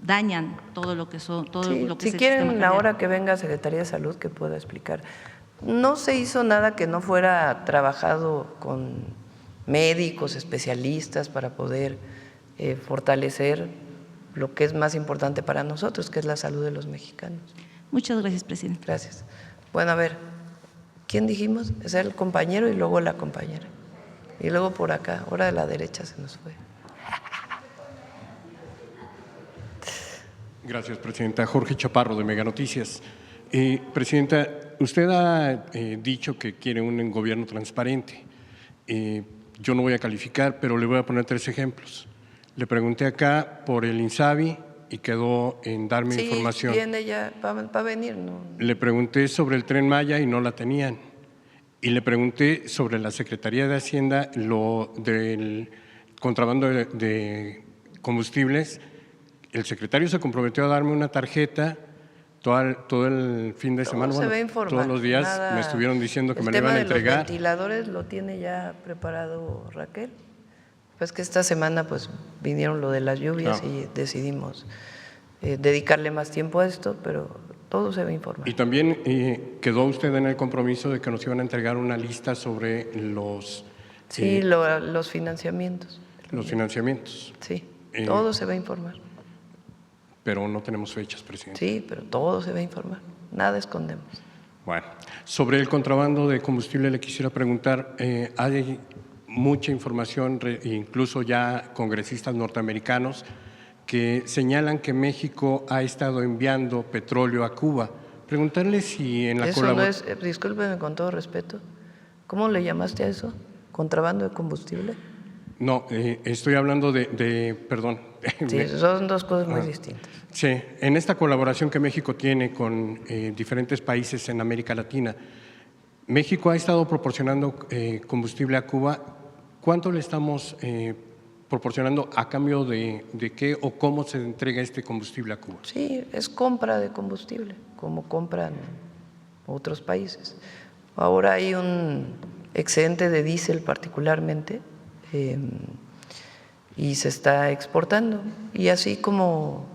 dañan todo lo que son, todo sí, lo que si quieren ahora que venga Secretaría de Salud que pueda explicar. No se hizo nada que no fuera trabajado con médicos, especialistas para poder fortalecer lo que es más importante para nosotros, que es la salud de los mexicanos. Muchas gracias, presidente. Gracias. Bueno, a ver, ¿quién dijimos? Es el compañero y luego la compañera. Y luego por acá, ahora de la derecha se nos fue. Gracias, presidenta. Jorge Chaparro, de Mega Noticias. Presidenta, usted ha dicho que quiere un gobierno transparente. Yo no voy a calificar, pero le voy a poner 3 ejemplos. Le pregunté acá por el INSABI, y quedó en darme Sí, información. viene ya, va a venir, ¿no? Le pregunté sobre el Tren Maya y no la tenían. Y le pregunté sobre la Secretaría de Hacienda, lo del contrabando de combustibles. El secretario se comprometió a darme una tarjeta todo el fin de semana. Se Bueno, va a informar. todos los días Nada. me estuvieron diciendo que El me lo iban a tema de entregar. los ventiladores lo tiene ya preparado Raquel. Pues que esta semana pues vinieron lo de las lluvias y decidimos dedicarle más tiempo a esto, pero todo se va a informar. Y también quedó usted en el compromiso de que nos iban a entregar una lista sobre los, Sí, los financiamientos. los financiamientos, Sí, todo se va a informar. pero no tenemos fechas, presidente. Sí, pero todo se va a informar. Nada escondemos. Bueno, sobre el contrabando de combustible le quisiera preguntar, hay mucha información, incluso ya congresistas norteamericanos, que señalan que México ha estado enviando petróleo a Cuba. Preguntarle si en la Eso no colaboración… es, discúlpeme con todo respeto, ¿cómo le llamaste a eso? ¿Contrabando de combustible? No, estoy hablando perdón. Sí, son dos cosas muy distintas. Sí, en esta colaboración que México tiene con diferentes países en América Latina, México ha estado proporcionando combustible a Cuba. ¿Cuánto le estamos proporcionando a cambio de qué o cómo se entrega este combustible a Cuba? Sí, es compra de combustible, como compran otros países. Ahora hay un excedente de diésel particularmente y se está exportando. Y así como,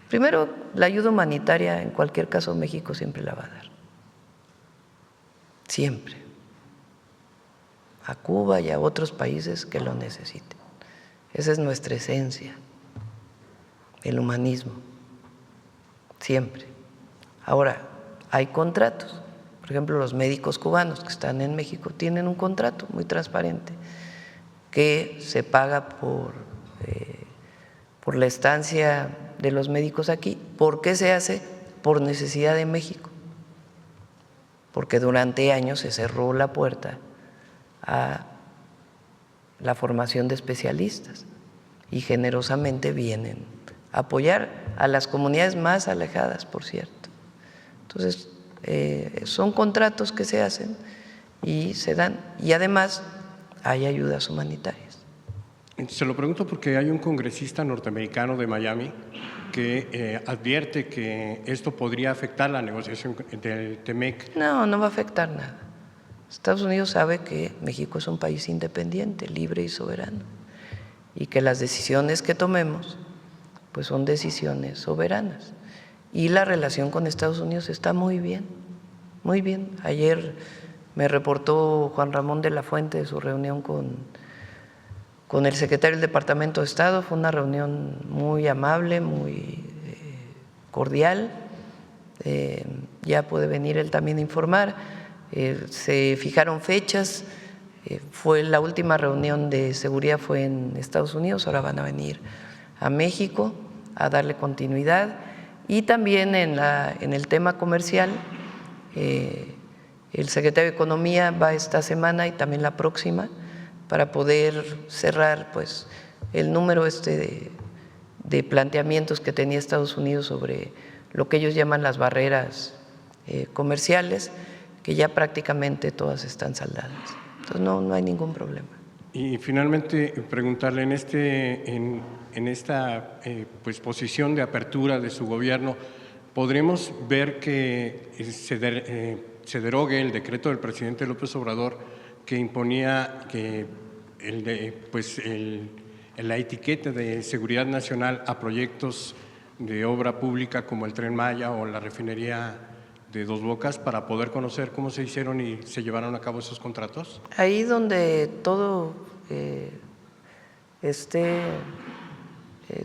primero, la ayuda humanitaria, en cualquier caso México siempre la va a dar. Siempre. A Cuba y a otros países que lo necesiten. Esa es nuestra esencia, el humanismo, siempre. Ahora, hay contratos. Por ejemplo, los médicos cubanos que están en México tienen un contrato muy transparente que se paga por la estancia de los médicos aquí. ¿Por qué se hace? Por necesidad de México. Porque durante años se cerró la puerta a la formación de especialistas y generosamente vienen a apoyar a las comunidades más alejadas, por cierto. Entonces, son contratos que se hacen y se dan, y además hay ayudas humanitarias. Se lo pregunto porque hay un congresista norteamericano de Miami que advierte que esto podría afectar la negociación del TEMEC. No, no va a afectar nada. Estados Unidos sabe que México es un país independiente, libre y soberano, y que las decisiones que tomemos pues son decisiones soberanas. Y la relación con Estados Unidos está muy bien, muy bien. Ayer me reportó Juan Ramón de la Fuente de su reunión con el secretario del Departamento de Estado. Fue una reunión muy amable, muy cordial. Ya puede venir él también a informar. Se fijaron fechas, fue la última reunión de seguridad fue en Estados Unidos, ahora van a venir a México a darle continuidad y también en el tema comercial, el secretario de Economía va esta semana y también la próxima para poder cerrar pues el número de planteamientos que tenía Estados Unidos sobre lo que ellos llaman las barreras comerciales, que ya prácticamente todas están saldadas. Entonces no hay ningún problema. Y finalmente preguntarle en esta pues, posición de apertura de su gobierno, ¿podremos ver que se derogue el decreto del presidente López Obrador que imponía que la etiqueta de seguridad nacional a proyectos de obra pública como el Tren Maya o la refinería de Dos Bocas para poder conocer cómo se hicieron y se llevaron a cabo esos contratos? Ahí donde todo esté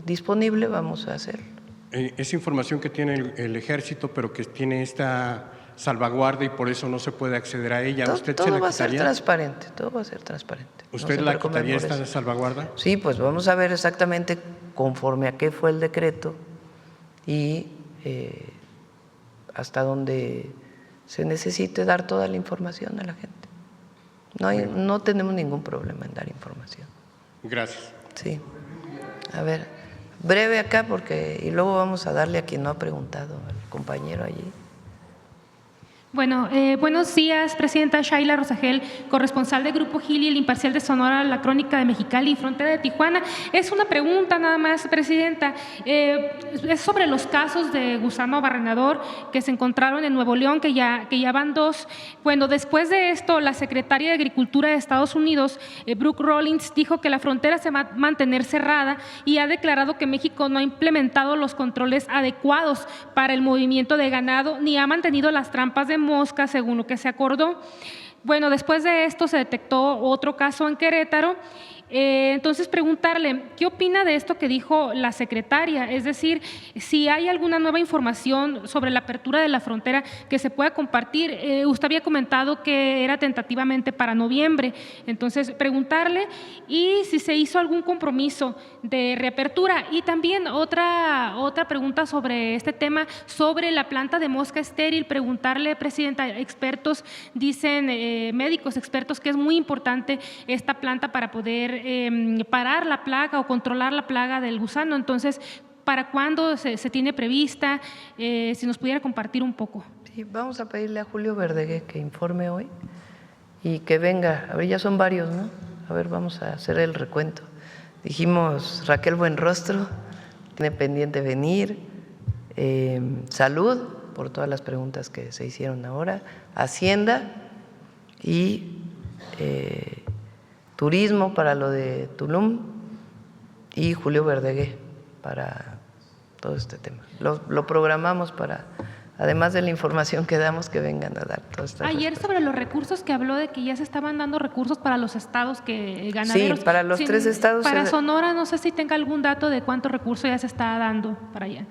disponible vamos a hacerlo. Es información que tiene el ejército, pero que tiene esta salvaguarda y por eso no se puede acceder a ella. ¿Usted se la Todo va a ser quitaría? transparente, todo va a ser transparente. ¿Usted No se la preocupen quitaría por esta eso. salvaguarda? Sí, pues vamos a ver exactamente conforme a qué fue el decreto y hasta donde se necesite dar toda la información a la gente. No tenemos ningún problema en dar información. Gracias. Sí. A ver, breve acá porque y luego vamos a darle a quien no ha preguntado, al compañero allí. Bueno, buenos días, Presidenta. Shaila Rosagel, corresponsal de Grupo Gili, El Imparcial de Sonora, La Crónica de Mexicali y Frontera de Tijuana. Es una pregunta nada más, Presidenta. Es sobre los casos de gusano barrenador que se encontraron en Nuevo León, que ya van 2. Bueno, después de esto, la secretaria de Agricultura de Estados Unidos, Brooke Rollins, dijo que la frontera se va a mantener cerrada y ha declarado que México no ha implementado los controles adecuados para el movimiento de ganado ni ha mantenido las trampas de mosca según lo que se acordó. Bueno, después de esto se detectó otro caso en Querétaro. Entonces, preguntarle, ¿qué opina de esto que dijo la secretaria? Es decir, si hay alguna nueva información sobre la apertura de la frontera que se pueda compartir. Usted había comentado que era tentativamente para noviembre. Entonces, preguntarle y si se hizo algún compromiso de reapertura. Y también otra pregunta sobre este tema, sobre la planta de mosca estéril. Preguntarle, Presidenta, expertos dicen, médicos expertos, que es muy importante esta planta para poder parar la plaga o controlar la plaga del gusano. Entonces, ¿para cuándo se tiene prevista? Si nos pudiera compartir un poco. Sí, vamos a pedirle a Julio Verdeguer que informe hoy y que venga. A ver, ya son varios, ¿no? A ver, vamos a hacer el recuento. Dijimos Raquel Buenrostro, tiene pendiente venir. Salud, por todas las preguntas que se hicieron ahora. Hacienda y Turismo para lo de Tulum y Julio Verdeguer para todo este tema. Lo programamos para, además de la información que damos, que vengan a dar todas estas Ayer respuestas. sobre los recursos que habló de que ya se estaban dando recursos para los estados que ganaderos. Sí, para los 3 estados. Para Sonora no sé si tenga algún dato de cuántos recursos ya se está dando para allá.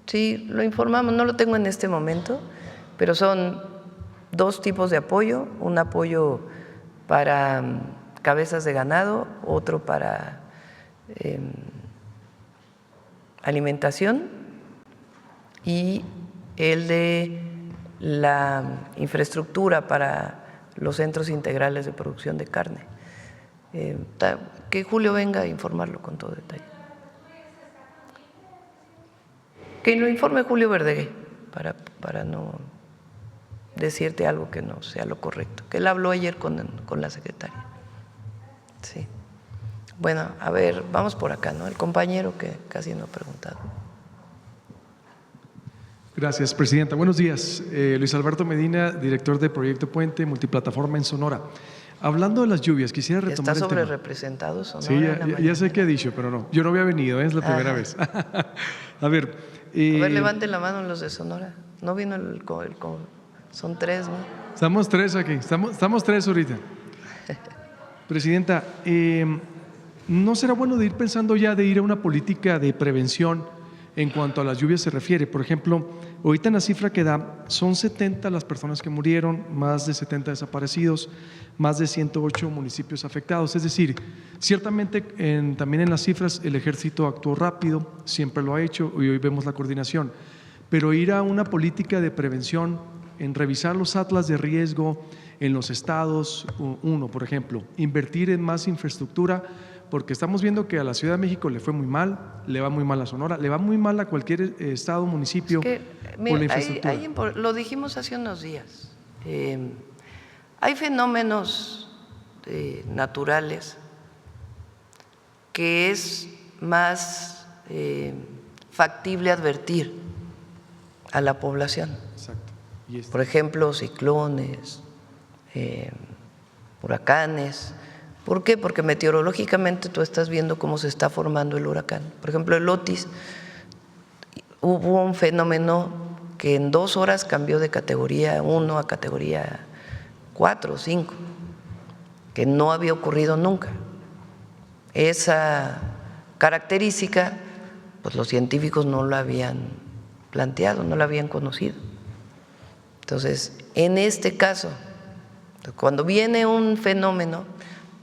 Sí, lo informamos, no lo tengo en este momento, pero son 2 tipos de apoyo, un apoyo para cabezas de ganado, otro para alimentación y el de la infraestructura para los centros integrales de producción de carne. Que Julio venga a informarlo con todo detalle. Que lo informe Julio Verdeguer para no decirte algo que no sea lo correcto. Que él habló ayer con la secretaria. Sí. Bueno, a ver, vamos por acá, ¿no? El compañero que casi no ha preguntado. Gracias, Presidenta. Buenos días. Luis Alberto Medina, director de Proyecto Puente Multiplataforma en Sonora. Hablando de las lluvias, quisiera retomar Está el tema. sobre representado Sonora. Sí, ya sé qué he dicho, pero no. Yo no había venido, es la primera vez. A ver. Levanten la mano los de Sonora. No vino son 3, ¿no? Estamos 3 aquí, estamos 3 ahorita. Presidenta, ¿no será bueno de ir pensando ya de ir a una política de prevención en cuanto a las lluvias se refiere? Por ejemplo, ahorita en la cifra que da, son 70 las personas que murieron, más de 70 desaparecidos, más de 108 municipios afectados. Es decir, ciertamente también en las cifras el ejército actuó rápido, siempre lo ha hecho y hoy vemos la coordinación, pero ir a una política de prevención en revisar los atlas de riesgo en los estados, uno, por ejemplo, invertir en más infraestructura, porque estamos viendo que a la Ciudad de México le fue muy mal, le va muy mal a Sonora, le va muy mal a cualquier estado, municipio, por la infraestructura. Lo dijimos hace unos días, hay fenómenos naturales que es más factible advertir a la población. Exacto. Por ejemplo, ciclones, huracanes. ¿Por qué? Porque meteorológicamente tú estás viendo cómo se está formando el huracán. Por ejemplo, el Otis, hubo un fenómeno que en 2 horas cambió de categoría 1 a categoría 4 o 5, que no había ocurrido nunca. Esa característica, pues los científicos no la habían planteado, no la habían conocido. Entonces, en este caso, cuando viene un fenómeno,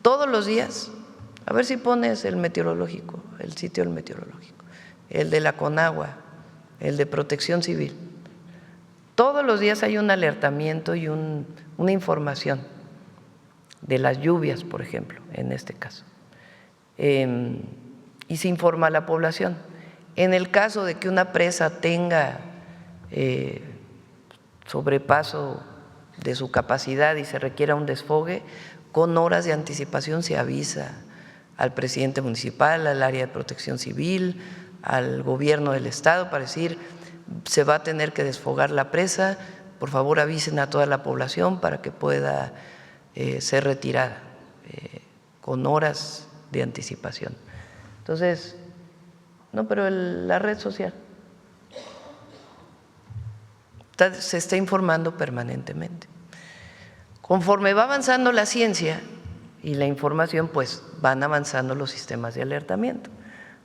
todos los días, a ver si pones el meteorológico, el sitio del meteorológico, el de la Conagua, el de Protección Civil, todos los días hay un alertamiento y una información de las lluvias, por ejemplo, en este caso, y se informa a la población. En el caso de que una presa tenga sobrepaso de su capacidad y se requiera un desfogue, con horas de anticipación se avisa al presidente municipal, al área de protección civil, al gobierno del estado para decir se va a tener que desfogar la presa, por favor avisen a toda la población para que pueda ser retirada con horas de anticipación. Entonces, no, pero la red social se está informando permanentemente. Conforme va avanzando la ciencia y la información, pues van avanzando los sistemas de alertamiento.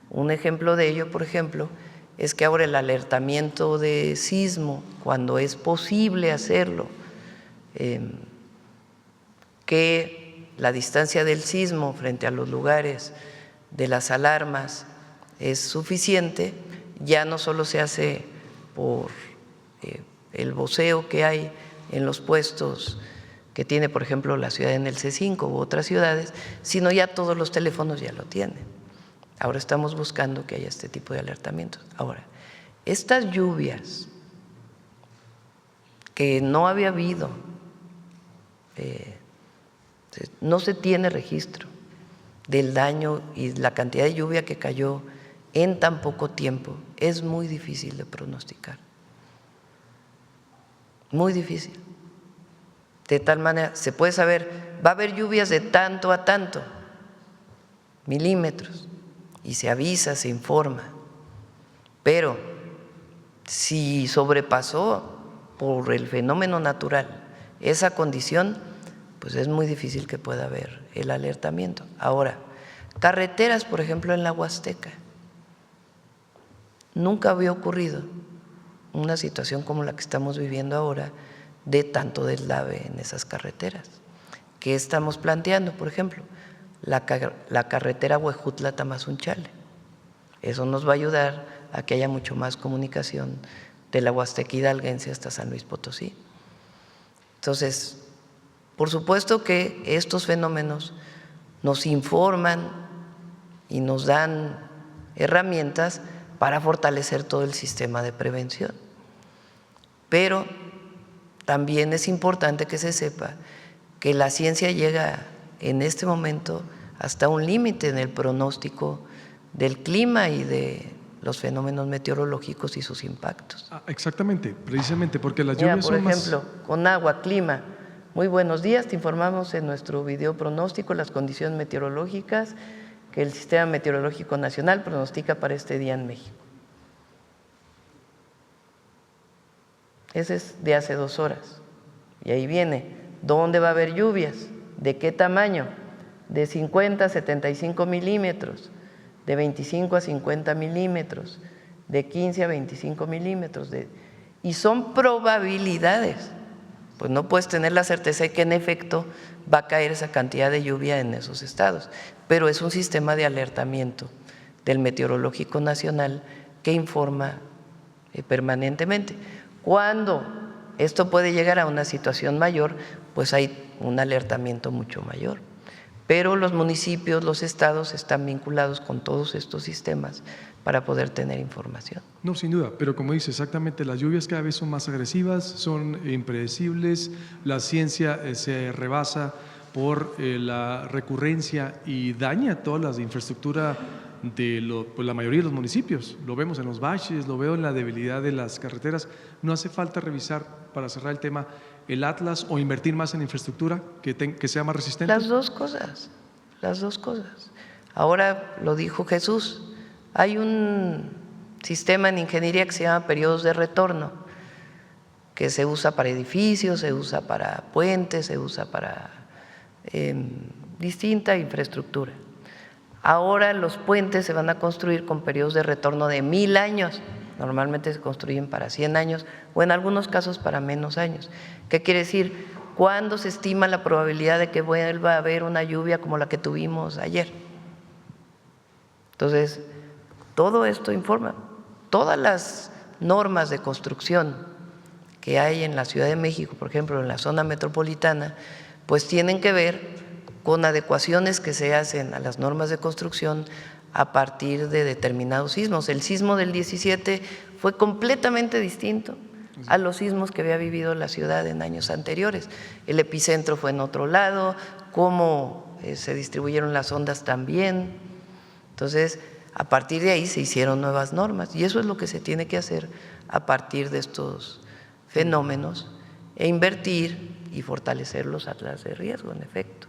Un ejemplo de ello, por ejemplo, es que ahora el alertamiento de sismo, cuando es posible hacerlo, que la distancia del sismo frente a los lugares de las alarmas es suficiente, ya no solo se hace por el voceo que hay en los puestos que tiene, por ejemplo, la ciudad en el C5 u otras ciudades, sino ya todos los teléfonos ya lo tienen. Ahora estamos buscando que haya este tipo de alertamientos. Ahora, estas lluvias que no había habido, no se tiene registro del daño y la cantidad de lluvia que cayó en tan poco tiempo, es muy difícil de pronosticar. Muy difícil. De tal manera, se puede saber, va a haber lluvias de tanto a tanto milímetros y se avisa, se informa, pero si sobrepasó por el fenómeno natural esa condición, pues es muy difícil que pueda haber el alertamiento. Ahora, carreteras, por ejemplo, en la Huasteca, nunca había ocurrido una situación como la que estamos viviendo ahora de tanto deslave en esas carreteras. ¿Qué estamos planteando? Por ejemplo, la carretera Huejutla-Tamazunchale. Eso nos va a ayudar a que haya mucho más comunicación de la Huasteca hidalguense hasta San Luis Potosí. Entonces, por supuesto que estos fenómenos nos informan y nos dan herramientas para fortalecer todo el sistema de prevención. Pero también es importante que se sepa que la ciencia llega en este momento hasta un límite en el pronóstico del clima y de los fenómenos meteorológicos y sus impactos. Exactamente, precisamente porque las Mira, lluvias por son ejemplo, con agua, clima. Muy buenos días, te informamos en nuestro video pronóstico las condiciones meteorológicas que el Sistema Meteorológico Nacional pronostica para este día en México. Ese es de hace 2 horas. Y ahí viene, ¿dónde va a haber lluvias? ¿De qué tamaño? De 50 a 75 milímetros, de 25 a 50 milímetros, de 15 a 25 milímetros. Y son probabilidades. Pues no puedes tener la certeza de que en efecto va a caer esa cantidad de lluvia en esos estados, pero es un sistema de alertamiento del Meteorológico Nacional que informa permanentemente. Cuando esto puede llegar a una situación mayor, pues hay un alertamiento mucho mayor. Pero los municipios, los estados están vinculados con todos estos sistemas para poder tener información. No, sin duda, pero como dice exactamente, las lluvias cada vez son más agresivas, son impredecibles, la ciencia se rebasa por la recurrencia y daña toda la infraestructura de pues la mayoría de los municipios. Lo vemos en los baches, lo veo en la debilidad de las carreteras. No hace falta revisar, para cerrar el tema, el Atlas o invertir más en infraestructura que sea más resistente. Las dos cosas, las dos cosas. Ahora lo dijo Jesús, hay un sistema en ingeniería que se llama periodos de retorno, que se usa para edificios, se usa para puentes, se usa para distinta infraestructura. Ahora los puentes se van a construir con periodos de retorno de 1000 años, normalmente se construyen para 100 años o en algunos casos para menos años. ¿Qué quiere decir? ¿Cuándo se estima la probabilidad de que vuelva a haber una lluvia como la que tuvimos ayer? Entonces, todo esto informa. Todas las normas de construcción que hay en la Ciudad de México, por ejemplo, en la zona metropolitana, pues tienen que ver con adecuaciones que se hacen a las normas de construcción, a partir de determinados sismos. El sismo del 17 fue completamente distinto a los sismos que había vivido la ciudad en años anteriores. El epicentro fue en otro lado, cómo se distribuyeron las ondas también. Entonces, a partir de ahí se hicieron nuevas normas y eso es lo que se tiene que hacer a partir de estos fenómenos e invertir y fortalecer los atlas de riesgo, en efecto.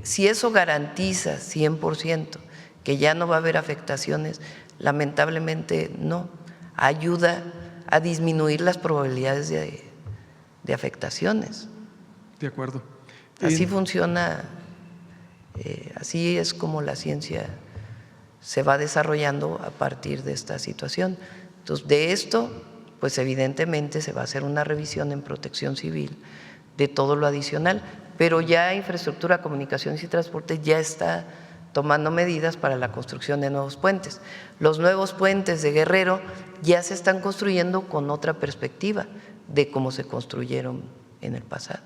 Si eso garantiza 100% que ya no va a haber afectaciones, lamentablemente no, ayuda a disminuir las probabilidades de afectaciones. De acuerdo. Así funciona, así es como la ciencia se va desarrollando a partir de esta situación. Entonces, de esto, pues evidentemente se va a hacer una revisión en Protección Civil de todo lo adicional, pero ya Infraestructura, Comunicaciones y Transporte ya está tomando medidas para la construcción de nuevos puentes. Los nuevos puentes de Guerrero ya se están construyendo con otra perspectiva de cómo se construyeron en el pasado.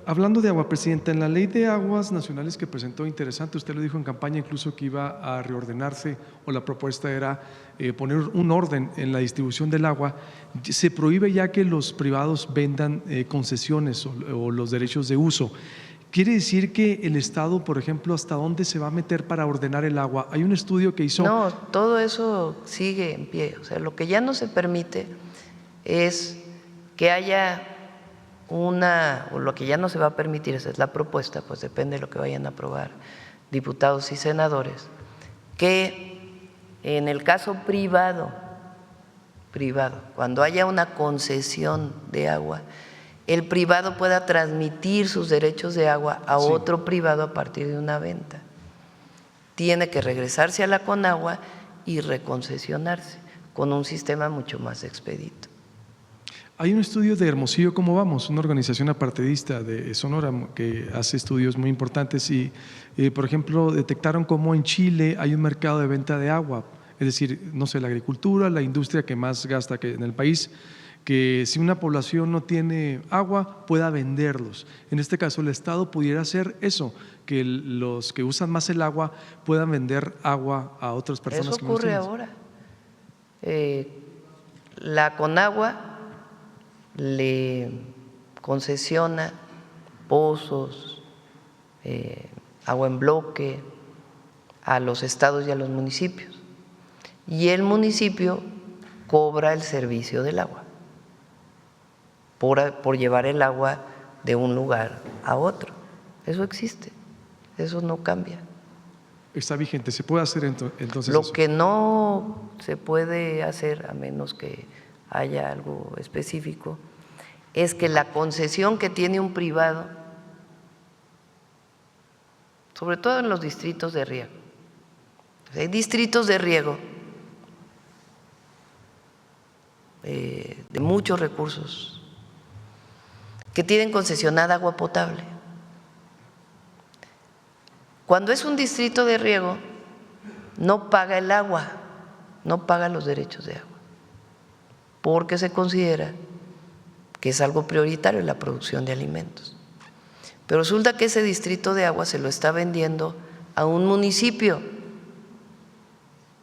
Hablando de agua, Presidenta, en la Ley de Aguas Nacionales que presentó, interesante, usted lo dijo en campaña incluso que iba a reordenarse o la propuesta era poner un orden en la distribución del agua, se prohíbe ya que los privados vendan concesiones o los derechos de uso. ¿Quiere decir que el Estado, por ejemplo, hasta dónde se va a meter para ordenar el agua? Hay un estudio que hizo… No, todo eso sigue en pie. O sea, lo que ya no se permite es que haya o lo que ya no se va a permitir, esa es la propuesta, pues depende de lo que vayan a aprobar diputados y senadores, que en el caso privado, cuando haya una concesión de agua, el privado pueda transmitir sus derechos de agua a otro privado a partir de una venta. Tiene que regresarse a la Conagua y reconcesionarse con un sistema mucho más expedito. Hay un estudio de Hermosillo, ¿cómo vamos? Una organización apartidista de Sonora que hace estudios muy importantes y, por ejemplo, detectaron cómo en Chile hay un mercado de venta de agua, es decir, no sé, la agricultura, la industria que más gasta en el país, que si una población no tiene agua, pueda venderlos. En este caso, el Estado pudiera hacer eso, que los que usan más el agua puedan vender agua a otras personas. Eso ocurre ahora. La Conagua le concesiona pozos, agua en bloque a los estados y a los municipios. Y el municipio cobra el servicio del agua por llevar el agua de un lugar a otro. Eso existe, eso no cambia. Está vigente, ¿se puede hacer entonces Lo eso? que no se puede hacer, a menos que haya algo específico, es que la concesión que tiene un privado, sobre todo en los distritos de riego, hay distritos de riego de muchos recursos que tienen concesionada agua potable. Cuando es un distrito de riego, no paga el agua, no paga los derechos de agua, porque se considera que es algo prioritario la producción de alimentos. Pero resulta que ese distrito de agua se lo está vendiendo a un municipio.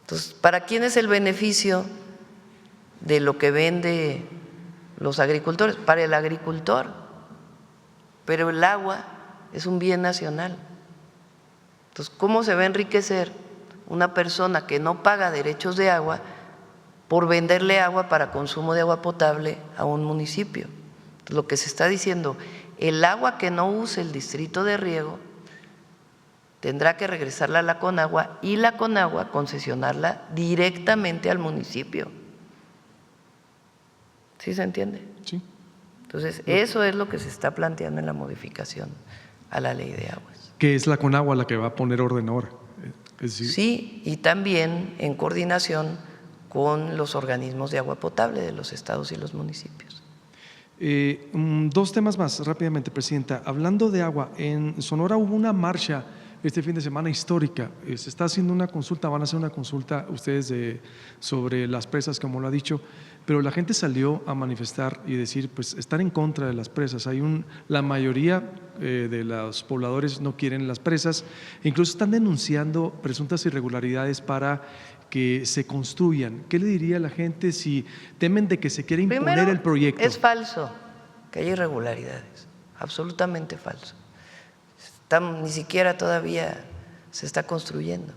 Entonces, ¿para quién es el beneficio de lo que vende los agricultores? Para el agricultor, pero el agua es un bien nacional. Entonces, ¿cómo se va a enriquecer una persona que no paga derechos de agua por venderle agua para consumo de agua potable a un municipio? Entonces, lo que se está diciendo, el agua que no use el distrito de riego tendrá que regresarla a la Conagua y la Conagua concesionarla directamente al municipio. ¿Sí se entiende? Sí. Entonces, eso es lo que se está planteando en la modificación a la Ley de Aguas. Que es la Conagua la que va a poner orden ahora. Es decir, Sí, y también en coordinación con los organismos de agua potable de los estados y los municipios. Dos temas más rápidamente, Presidenta. Hablando de agua, en Sonora hubo una marcha este fin de semana histórica. Se está haciendo una consulta, van a hacer una consulta ustedes sobre las presas, como lo ha dicho, pero la gente salió a manifestar y decir, pues están en contra de las presas. La mayoría de los pobladores no quieren las presas, incluso están denunciando presuntas irregularidades para que se construyan. ¿Qué le diría a la gente si temen de que se quiera imponer Primero, el proyecto? Es falso que haya irregularidades, absolutamente falso. Ni siquiera todavía se está construyendo.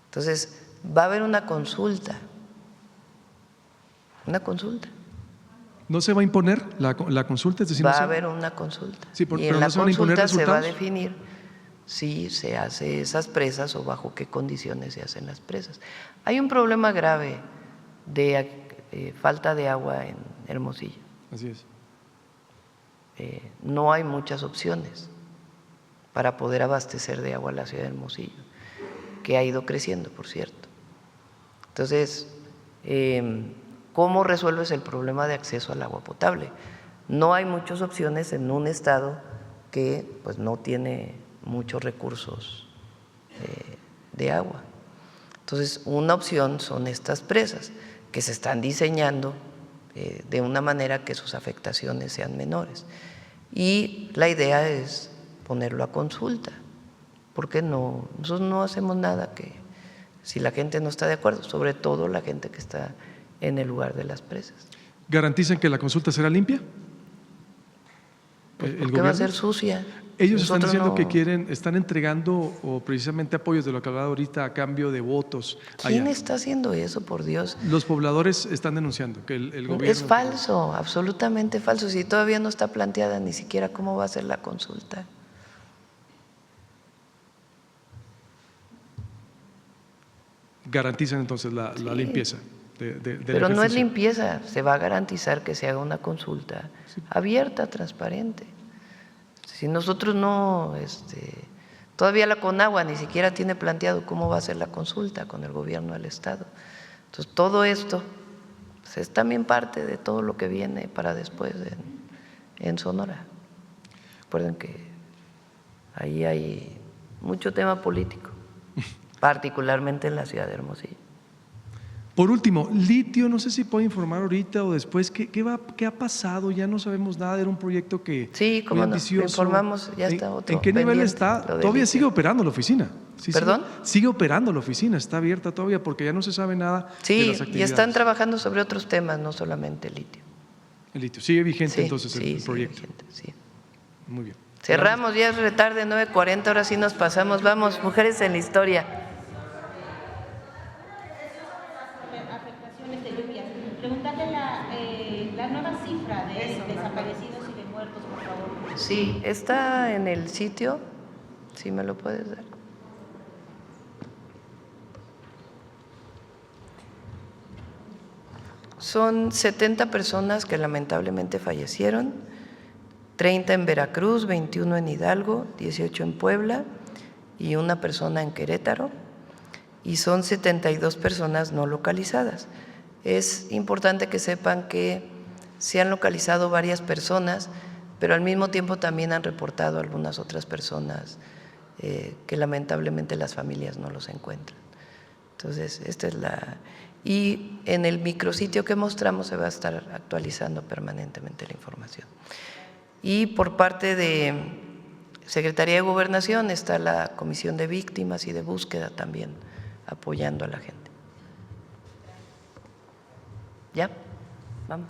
Entonces, va a haber una consulta. Una consulta. ¿No se va a imponer la consulta? Es decir, Va a haber una consulta. Sí, Y pero en la no se van a imponer consulta se va a resultados. definir si se hace esas presas o bajo qué condiciones se hacen las presas. Hay un problema grave de falta de agua en Hermosillo. Así es. No hay muchas opciones para poder abastecer de agua a la ciudad de Hermosillo, que ha ido creciendo, por cierto. Entonces, ¿cómo resuelves el problema de acceso al agua potable? No hay muchas opciones en un estado que pues, no tiene muchos recursos de agua. Entonces, una opción son estas presas que se están diseñando de una manera que sus afectaciones sean menores. Y la idea es ponerlo a consulta, porque nosotros no hacemos nada que si la gente no está de acuerdo, sobre todo la gente que está en el lugar de las presas. ¿Garantizan que la consulta será limpia? Pues, ¿por qué va a ser sucia? Ellos están Nosotros diciendo no. que están entregando precisamente apoyos de lo que hablaba ahorita a cambio de votos. ¿Quién allá. está haciendo eso, por Dios? Los pobladores están denunciando que el gobierno… Es falso, absolutamente falso. Si todavía no está planteada ni siquiera cómo va a ser la consulta. Garantizan entonces la limpieza. Pero no es limpieza, se va a garantizar que se haga una consulta abierta, transparente. Si nosotros no, todavía la Conagua ni siquiera tiene planteado cómo va a ser la consulta con el gobierno del Estado. Entonces, todo esto pues, es también parte de todo lo que viene para después en Sonora. Recuerden que ahí hay mucho tema político, particularmente en la ciudad de Hermosillo. Por último, litio, no sé si puede informar ahorita o después, ¿qué ha pasado? Ya no sabemos nada, era un proyecto que… Sí, como muy no, ambicioso. informamos, ya está otro. ¿En qué nivel pendiente, está? lo de Todavía litio. sigue operando la oficina. Sí, ¿Perdón? Sigue operando la oficina, está abierta todavía porque ya no se sabe nada de Sí, las actividades. y están trabajando sobre otros temas, no solamente el litio. El litio, sigue vigente Sí, entonces sí, el sigue proyecto. vigente, sí. Muy bien. Cerramos, ya es retarde, 9:40, ahora sí nos pasamos. Vamos, mujeres en la historia. Afectaciones de lluvias. Preguntarle la nueva cifra de desaparecidos y de muertos, por favor. Sí, está en el sitio, si me lo puedes dar. Son 70 personas que lamentablemente fallecieron, 30 en Veracruz, 21 en Hidalgo, 18 en Puebla y una persona en Querétaro, y son 72 personas no localizadas. Es importante que sepan que se han localizado varias personas, pero al mismo tiempo también han reportado algunas otras personas que lamentablemente las familias no los encuentran. Entonces, esta es la… Y en el micrositio que mostramos se va a estar actualizando permanentemente la información. Y por parte de Secretaría de Gobernación está la Comisión de Víctimas y de Búsqueda también apoyando a la gente. ¿Ya? Vamos.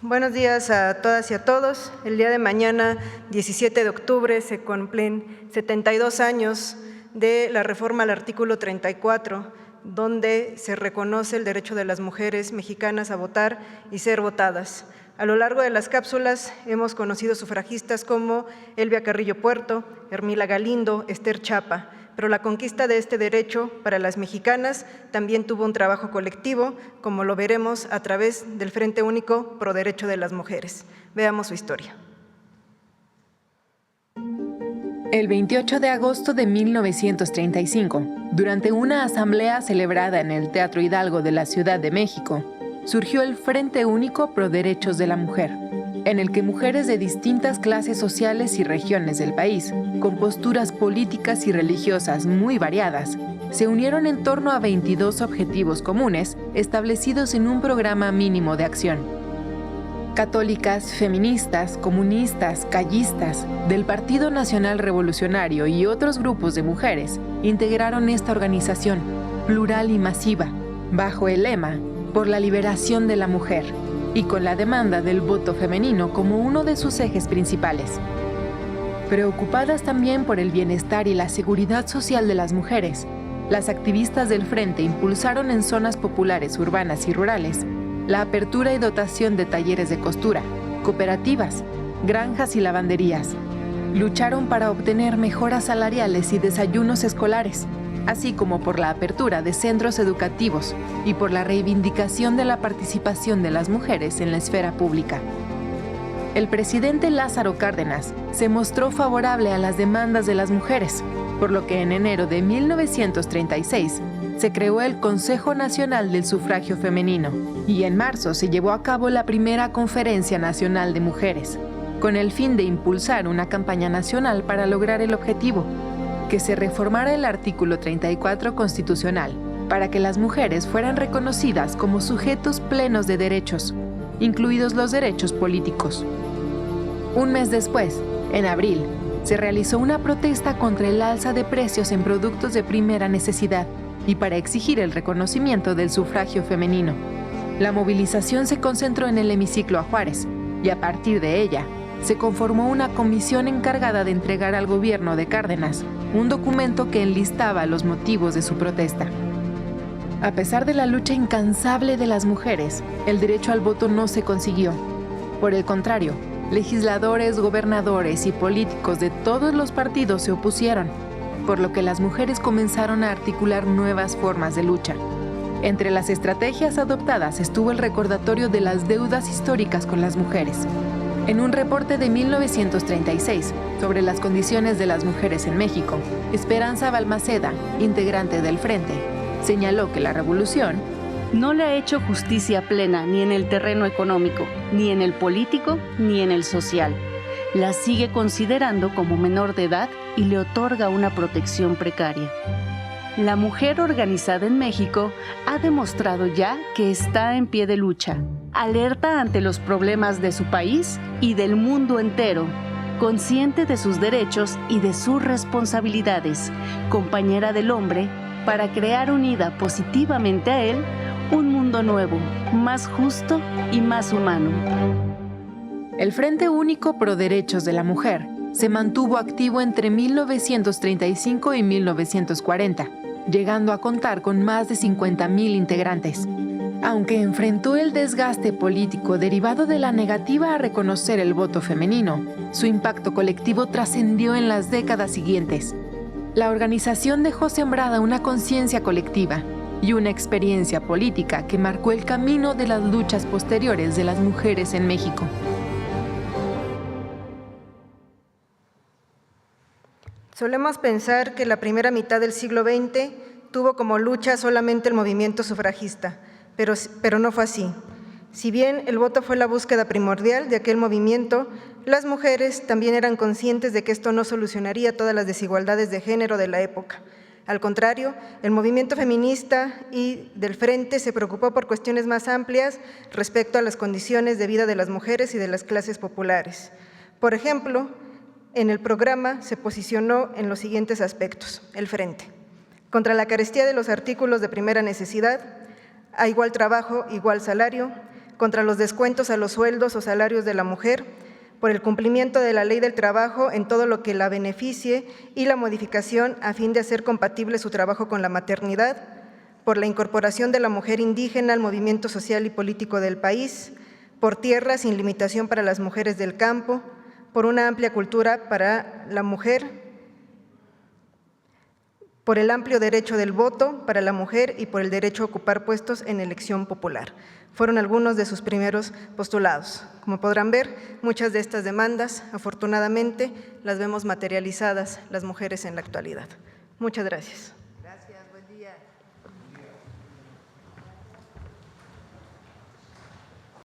Buenos días a todas y a todos. El día de mañana, 17 de octubre, se cumplen 72 años de la reforma al artículo 34, donde se reconoce el derecho de las mujeres mexicanas a votar y ser votadas. A lo largo de las cápsulas hemos conocido sufragistas como Elvia Carrillo Puerto, Hermila Galindo, Esther Chapa, pero la conquista de este derecho para las mexicanas también tuvo un trabajo colectivo, como lo veremos a través del Frente Único Pro Derecho de las Mujeres. Veamos su historia. El 28 de agosto de 1935, durante una asamblea celebrada en el Teatro Hidalgo de la Ciudad de México, surgió el Frente Único Pro Derechos de la Mujer. en el que mujeres de distintas clases sociales y regiones del país, con posturas políticas y religiosas muy variadas, se unieron en torno a 22 objetivos comunes establecidos en un programa mínimo de acción. Católicas, feministas, comunistas, callistas, del Partido Nacional Revolucionario y otros grupos de mujeres integraron esta organización, plural y masiva, bajo el lema "Por la liberación de la mujer", y con la demanda del voto femenino como uno de sus ejes principales. Preocupadas también por el bienestar y la seguridad social de las mujeres, las activistas del Frente impulsaron en zonas populares urbanas y rurales la apertura y dotación de talleres de costura, cooperativas, granjas y lavanderías. Lucharon para obtener mejoras salariales y desayunos escolares, así como por la apertura de centros educativos y por la reivindicación de la participación de las mujeres en la esfera pública. El presidente Lázaro Cárdenas se mostró favorable a las demandas de las mujeres, por lo que en enero de 1936 se creó el Consejo Nacional del Sufragio Femenino y en marzo se llevó a cabo la primera Conferencia Nacional de Mujeres, con el fin de impulsar una campaña nacional para lograr el objetivo, que se reformara el artículo 34 constitucional para que las mujeres fueran reconocidas como sujetos plenos de derechos, incluidos los derechos políticos. Un mes después, en abril, se realizó una protesta contra el alza de precios en productos de primera necesidad y para exigir el reconocimiento del sufragio femenino. La movilización se concentró en el hemiciclo a Juárez y a partir de ella se conformó una comisión encargada de entregar al gobierno de Cárdenas un documento que enlistaba los motivos de su protesta. A pesar de la lucha incansable de las mujeres, el derecho al voto no se consiguió. Por el contrario, legisladores, gobernadores y políticos de todos los partidos se opusieron, por lo que las mujeres comenzaron a articular nuevas formas de lucha. Entre las estrategias adoptadas estuvo el recordatorio de las deudas históricas con las mujeres. En un reporte de 1936 sobre las condiciones de las mujeres en México, Esperanza Balmaceda, integrante del Frente, señaló que la revolución no le ha hecho justicia plena ni en el terreno económico, ni en el político, ni en el social. La sigue considerando como menor de edad y le otorga una protección precaria. La mujer organizada en México ha demostrado ya que está en pie de lucha, alerta ante los problemas de su país y del mundo entero, consciente de sus derechos y de sus responsabilidades, compañera del hombre, para crear unida positivamente a él un mundo nuevo, más justo y más humano. El Frente Único Pro Derechos de la Mujer se mantuvo activo entre 1935 y 1940, llegando a contar con más de 50,000 integrantes. Aunque enfrentó el desgaste político derivado de la negativa a reconocer el voto femenino, su impacto colectivo trascendió en las décadas siguientes. La organización dejó sembrada una conciencia colectiva y una experiencia política que marcó el camino de las luchas posteriores de las mujeres en México. Solemos pensar que la primera mitad del siglo XX tuvo como lucha solamente el movimiento sufragista, pero no fue así. Si bien el voto fue la búsqueda primordial de aquel movimiento, las mujeres también eran conscientes de que esto no solucionaría todas las desigualdades de género de la época. Al contrario, el movimiento feminista y del Frente se preocupó por cuestiones más amplias respecto a las condiciones de vida de las mujeres y de las clases populares. Por ejemplo, en el programa se posicionó en los siguientes aspectos. El Frente: contra la carestía de los artículos de primera necesidad, a igual trabajo, igual salario, contra los descuentos a los sueldos o salarios de la mujer, por el cumplimiento de la ley del trabajo en todo lo que la beneficie y la modificación a fin de hacer compatible su trabajo con la maternidad, por la incorporación de la mujer indígena al movimiento social y político del país, por tierra sin limitación para las mujeres del campo, por una amplia cultura para la mujer, por el amplio derecho del voto para la mujer y por el derecho a ocupar puestos en elección popular. Fueron algunos de sus primeros postulados. Como podrán ver, muchas de estas demandas, afortunadamente, las vemos materializadas las mujeres en la actualidad. Muchas gracias. Gracias, buen día.